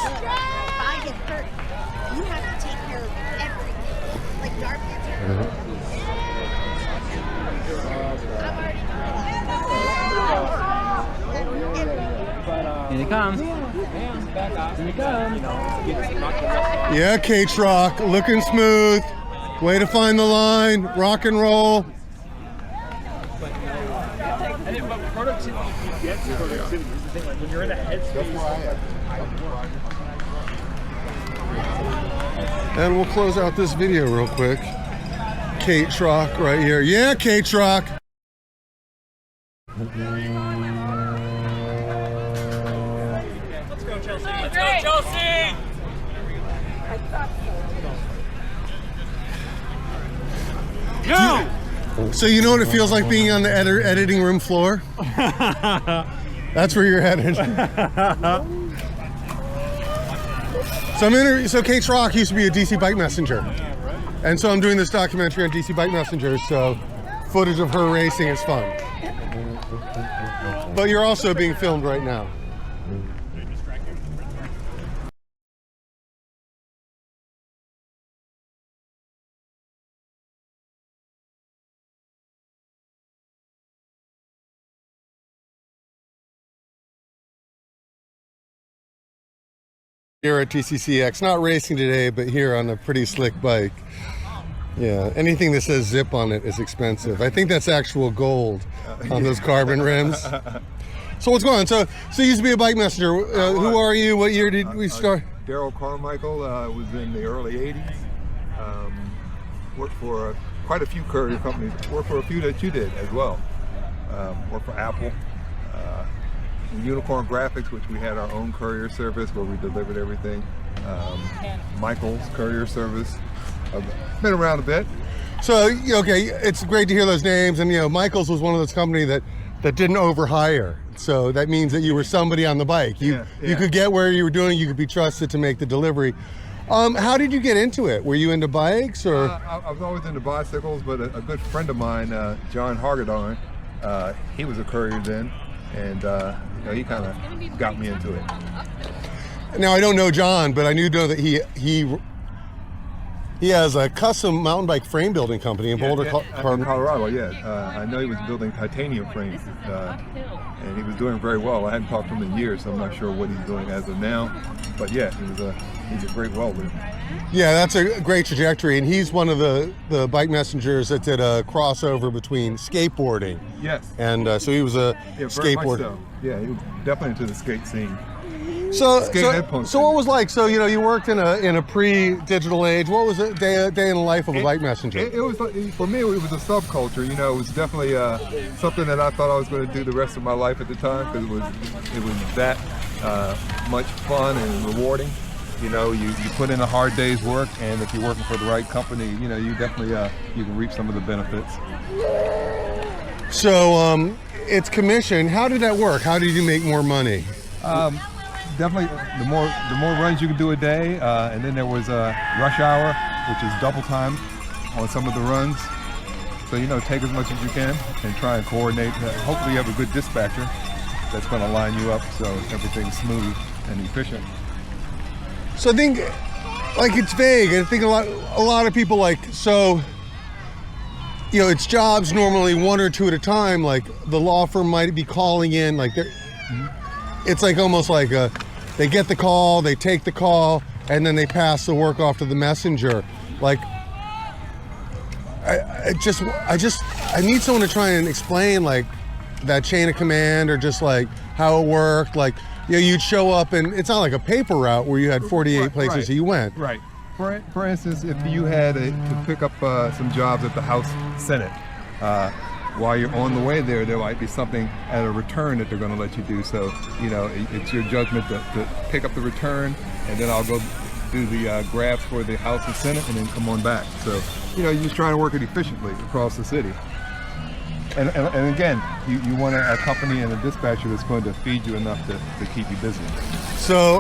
Here he comes. Here he comes. Yeah, Kate Rock, looking smooth. Way to find the line. Rock and roll. And we'll close out this video real quick. Kate Schrock right here. Yeah, Kate Schrock. Let's go, Chelsea. Let's go, Chelsea. Go! So you know what it feels like being on the editing room floor? That's where you're headed. So Kate Schrock used to be a DC bike messenger. And so I'm doing this documentary on DC bike messengers, so footage of her racing is fun. But you're also being filmed right now. Here at DCCX, not racing today, but here on a pretty slick bike. Yeah, anything that says zip on it is expensive. I think that's actual gold on those carbon rims. So what's going on? So you used to be a bike messenger. Who are you? What year did we start? Daryl Carmichael was in the early 80s. Worked for quite a few courier companies. Worked for a few that you did as well. Worked for Apple. Unicorn Graphics, which we had our own courier service where we delivered everything. Michael's courier service. I've been around a bit. So, okay, it's great to hear those names. And, Michael's was one of those companies that didn't overhire. So that means that you were somebody on the bike. You could get where you were doing, you could be trusted to make the delivery. How did you get into it? Were you into bikes or? I was always into bicycles, but a good friend of mine, John Hargadon, he was a courier then. And he kind of got me into it. Now I don't know John, but I know that he has a custom mountain bike frame building company in Boulder, Colorado. Yeah, I know he was building titanium frames, and he was doing very well. I hadn't talked to him in years, so I'm not sure what he's doing as of now. But yeah, he's a great welder. Yeah, that's a great trajectory, and he's one of the bike messengers that did a crossover between skateboarding. Yes. And so he was a skateboarder. So. Yeah, he was definitely into the skate scene. So what was like? So you worked in a pre-digital age. What was a day in the life of a bike messenger? It was for me. It was a subculture. It was definitely something that I thought I was going to do the rest of my life at the time because it was that much fun and rewarding. You put in a hard day's work, and if you're working for the right company, you definitely you can reap some of the benefits. So it's commission. How did that work? How did you make more money? Definitely, the more runs you can do a day, and then there was rush hour, which is double time on some of the runs. So take as much as you can and try and coordinate. Hopefully, you have a good dispatcher that's going to line you up so everything's smooth and efficient. So I think, it's vague. I think a lot of people it's jobs normally one or two at a time. Like the law firm might be calling in, it's almost like they get the call, they take the call, and then they pass the work off to the messenger. I need someone to try and explain that chain of command or just how it worked. You'd show up and it's not like a paper route where you had 48 places that you went. Right. For instance, if you had to pick up some jobs at the House Senate, while you're on the way there might be something at a return that they're going to let you do. So, it's your judgment to pick up the return, and then I'll go do the grabs for the House and Senate, and then come on back. So, you're just trying to work it efficiently across the city. And again, you want a company and a dispatcher that's going to feed you enough to keep you busy. So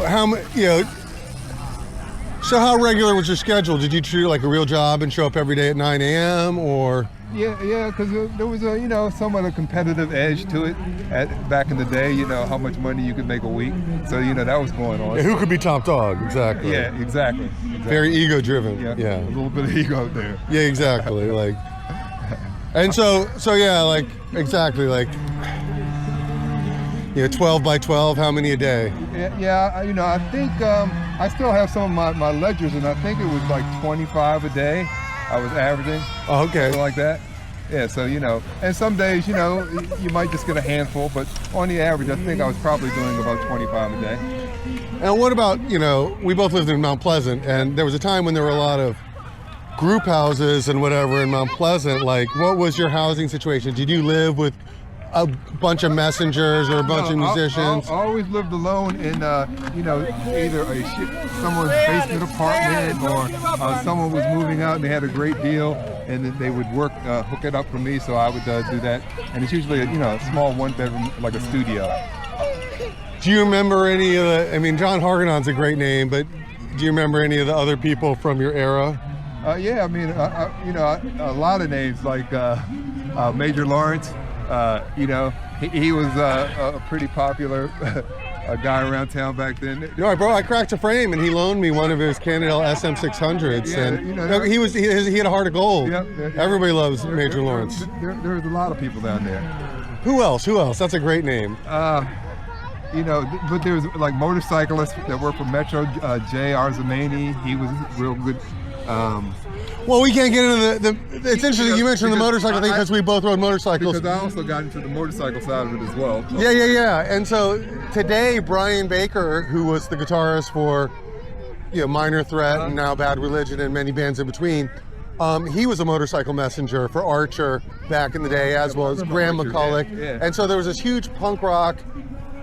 how regular was your schedule? Did you treat it like a real job and show up every day at 9 a.m. or? Yeah, because there was somewhat a competitive edge to it back in the day. How much money you could make a week. So that was going on. Yeah, who could be top dog? Exactly. Yeah, exactly. Very ego-driven. Yeah, a little bit of ego there. Yeah, exactly. And so exactly 12 by 12. How many a day? Yeah. I think I still have some of my ledgers, and I think it was 25 a day. I was averaging. Oh, okay. Something like that. Yeah, so, and some days, you might just get a handful, but on the average, I think I was probably doing about 25 a day. And what about, we both lived in Mount Pleasant, and there was a time when there were a lot of group houses and whatever in Mount Pleasant. What was your housing situation? Did you live with a bunch of messengers or a bunch of musicians? I always lived alone in, either someone's basement apartment or someone was moving out and they had a great deal and then they would hook it up for me, so I would do that. And it's usually a small one-bedroom, like a studio. Do you remember any of the, John Hargadon's a great name, but do you remember any of the other people from your era? Yeah, a lot of names like Major Lawrence, he was a pretty popular a guy around town back then. No, bro, I cracked a frame and he loaned me one of his Cannondale SM600s. Yeah, and you know, he had a heart of gold. Yep, Everybody loves Major Lawrence. There's a lot of people down there. Who else? That's a great name. You know, but there's like motorcyclists that work for Metro. Jay Arzamani, he was real good. Well, we can't get into the it's interesting you mentioned the motorcycle thing because we both rode motorcycles. Because I also got into the motorcycle side of it as well. So. Yeah. And so today, Brian Baker, who was the guitarist for Minor Threat and now Bad Religion and many bands in between, he was a motorcycle messenger for Archer back in the day, as well as Graham McCulloch. Yeah. And so there was this huge punk rock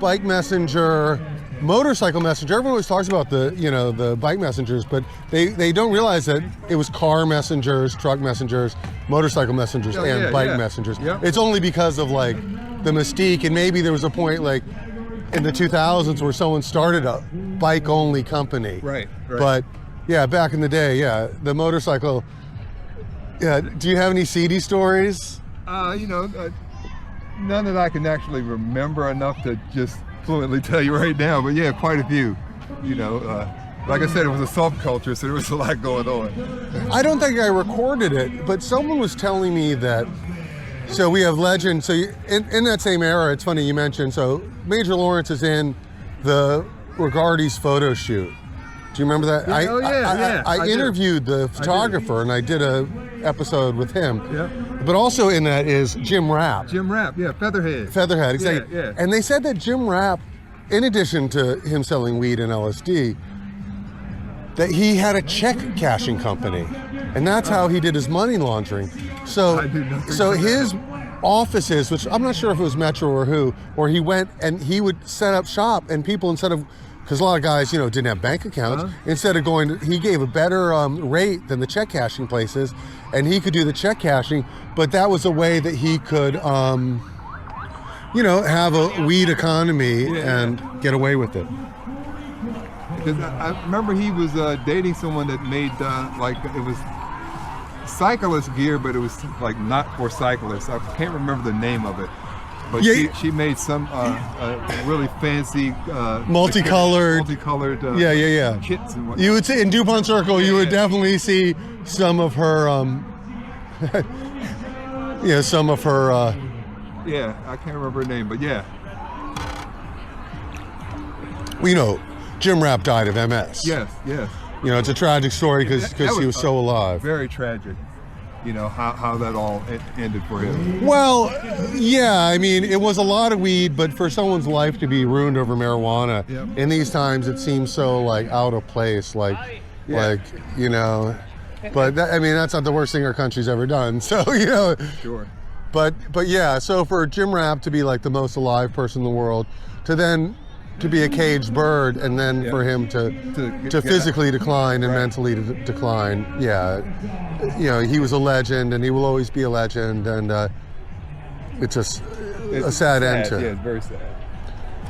bike messenger, motorcycle messenger. Everyone always talks about the bike messengers, but they don't realize that it was car messengers, truck messengers, motorcycle messengers, and bike messengers. Yep. It's only because of like the mystique, and maybe there was a point like in the 2000s where someone started a bike only company. Right. But yeah, back in the day, the motorcycle. Yeah. Do you have any seedy stories? None that I can actually remember enough to just fluently tell you right now, but yeah, quite a few. Like I said, it was a subculture, so there was a lot going on. I don't think I recorded it, but someone was telling me that. So we have Legend. So in that same era, it's funny you mentioned. So Major Lawrence is in the Regardi's photo shoot. Do you remember that? I interviewed the photographer and I did a episode with him. Yeah. But also in that is Jim Rapp. Featherhead. Featherhead, exactly. Yeah. And they said that Jim Rapp, in addition to him selling weed and LSD, that he had a check cashing company. And that's how he did his money laundering. So his offices, which I'm not sure if it was Metro or who, where he went and he would set up shop and people instead of, because a lot of guys, didn't have bank accounts. Instead of he gave a better rate than the check cashing places, and he could do the check cashing. But that was a way that he could, have a weed economy and get away with it. Because I remember he was dating someone that made it was cyclist gear, but it was like not for cyclists. I can't remember the name of it. But she made some really fancy multicolored kits and whatnot. You would see in DuPont Circle, you would definitely see some of her I can't remember her name, but yeah. Well, Jim Rapp died of MS. Yes. It's a tragic story because he was so alive. Very tragic. How that all ended for him. Well, yeah, I mean, it was a lot of weed, but for someone's life to be ruined over marijuana, in these times, it seems so like out of place, but that's not the worst thing our country's ever done. So, Sure. But yeah, so for Jim Rapp to be like the most alive person in the world, to be a caged bird, and then for him to physically decline and mentally decline. Yeah, he was a legend, and he will always be a legend, and it's a sad end to it. Yeah, it's very sad.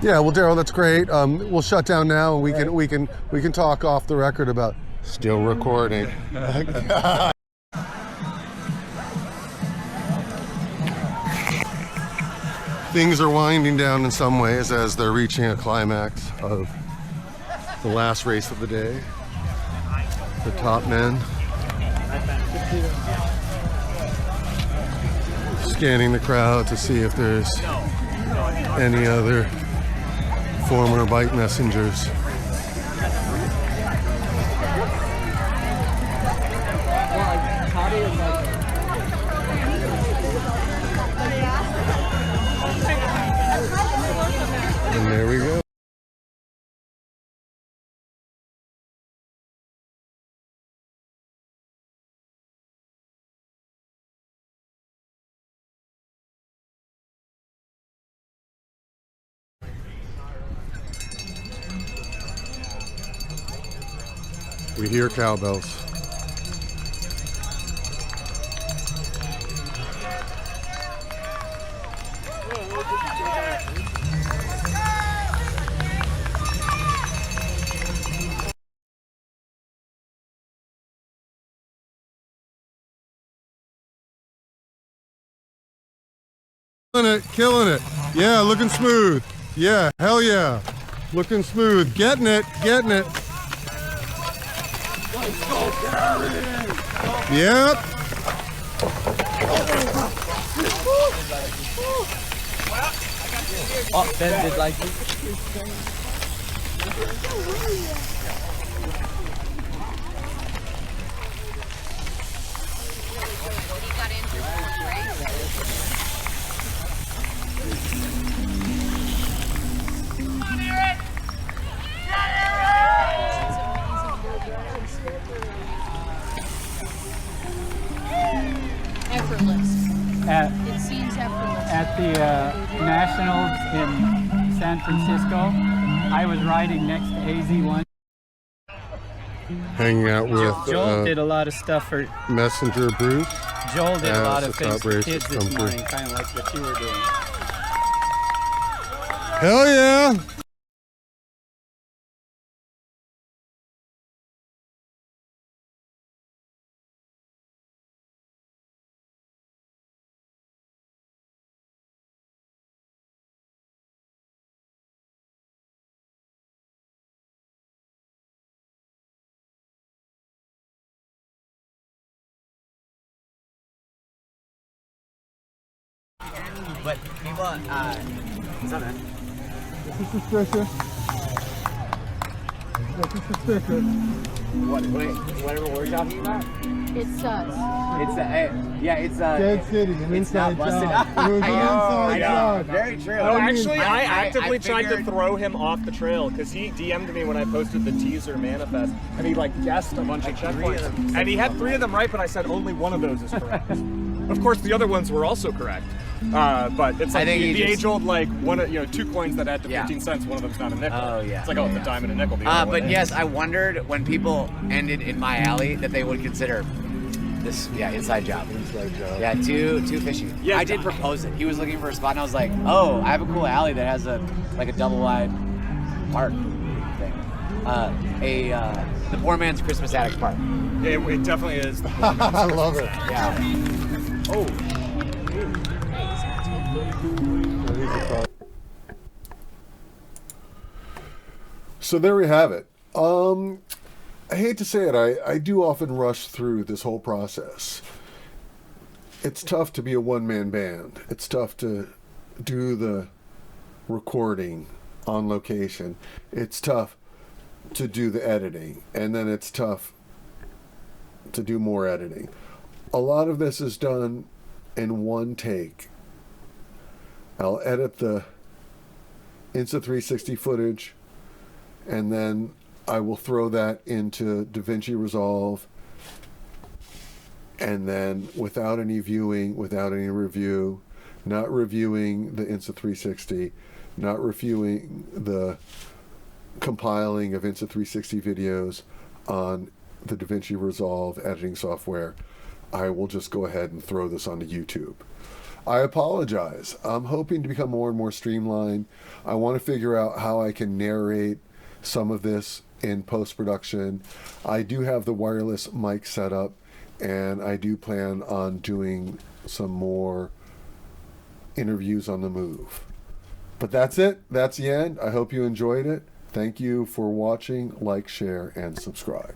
Yeah, well, Daryl, that's great. We'll shut down now, and we can talk off the record about still recording. Things are winding down in some ways as they're reaching a climax of the last race of the day. The top men scanning the crowd to see if there's any other former bike messengers. And there we go. We hear cowbells. Killing it. Yeah, looking smooth. Yeah, hell yeah. Looking smooth. Getting it, getting it. Yep. Oh, Ben did like it. Effortless. It seems effortless. At the Nationals in San Francisco, I was riding next to AZ1. Hanging out with Joel did a lot of stuff for Messenger Bruce. Joel did a lot of the top things for races kids come this through. morning, kind of like what you were doing. Hell yeah. But people, what's up, man? This is suspicious. This is suspicious. Whatever we're talking about? It's us. It's Dead City, an inside job. It was an inside job. Very true. No, actually, I actively I tried to figured- throw him off the trail because he DM'd me when I posted the teaser manifest, and he like guessed a bunch of checkpoints, and he had 3 of them right, but I said only one of those is correct. Of course, the other ones were also correct. But it's I like think the he just- age-old like one, 2 coins that add to 15 cents. One of them's not a nickel. Oh, yeah. It's like it's a dime and a nickel. The other But one yes, is. I wondered when people ended in my alley that they would consider this, inside job. Inside job. Yeah, too fishy. Yeah, I did propose it. He was looking for a spot, and I was like, oh, I have a cool alley that has a double wide park thing. The poor man's Christmas attic park. It definitely is. I love it. Yeah. Oh. So there we have it. I hate to say it, I do often rush through this whole process. It's tough to be a one-man band. It's tough to do the recording on location. It's tough to do the editing, and then it's tough to do more editing. A lot of this is done in one take. I'll edit the Insta360 footage, and then I will throw that into DaVinci Resolve, and then without any viewing, without any review, not reviewing the Insta360, not reviewing the compiling of Insta360 videos on the DaVinci Resolve editing software, I will just go ahead and throw this onto YouTube. I apologize. I'm hoping to become more and more streamlined. I want to figure out how I can narrate some of this in post-production. I do have the wireless mic set up, and I do plan on doing some more interviews on the move. But that's it. That's the end. I hope you enjoyed it. Thank you for watching. Like, share, and subscribe.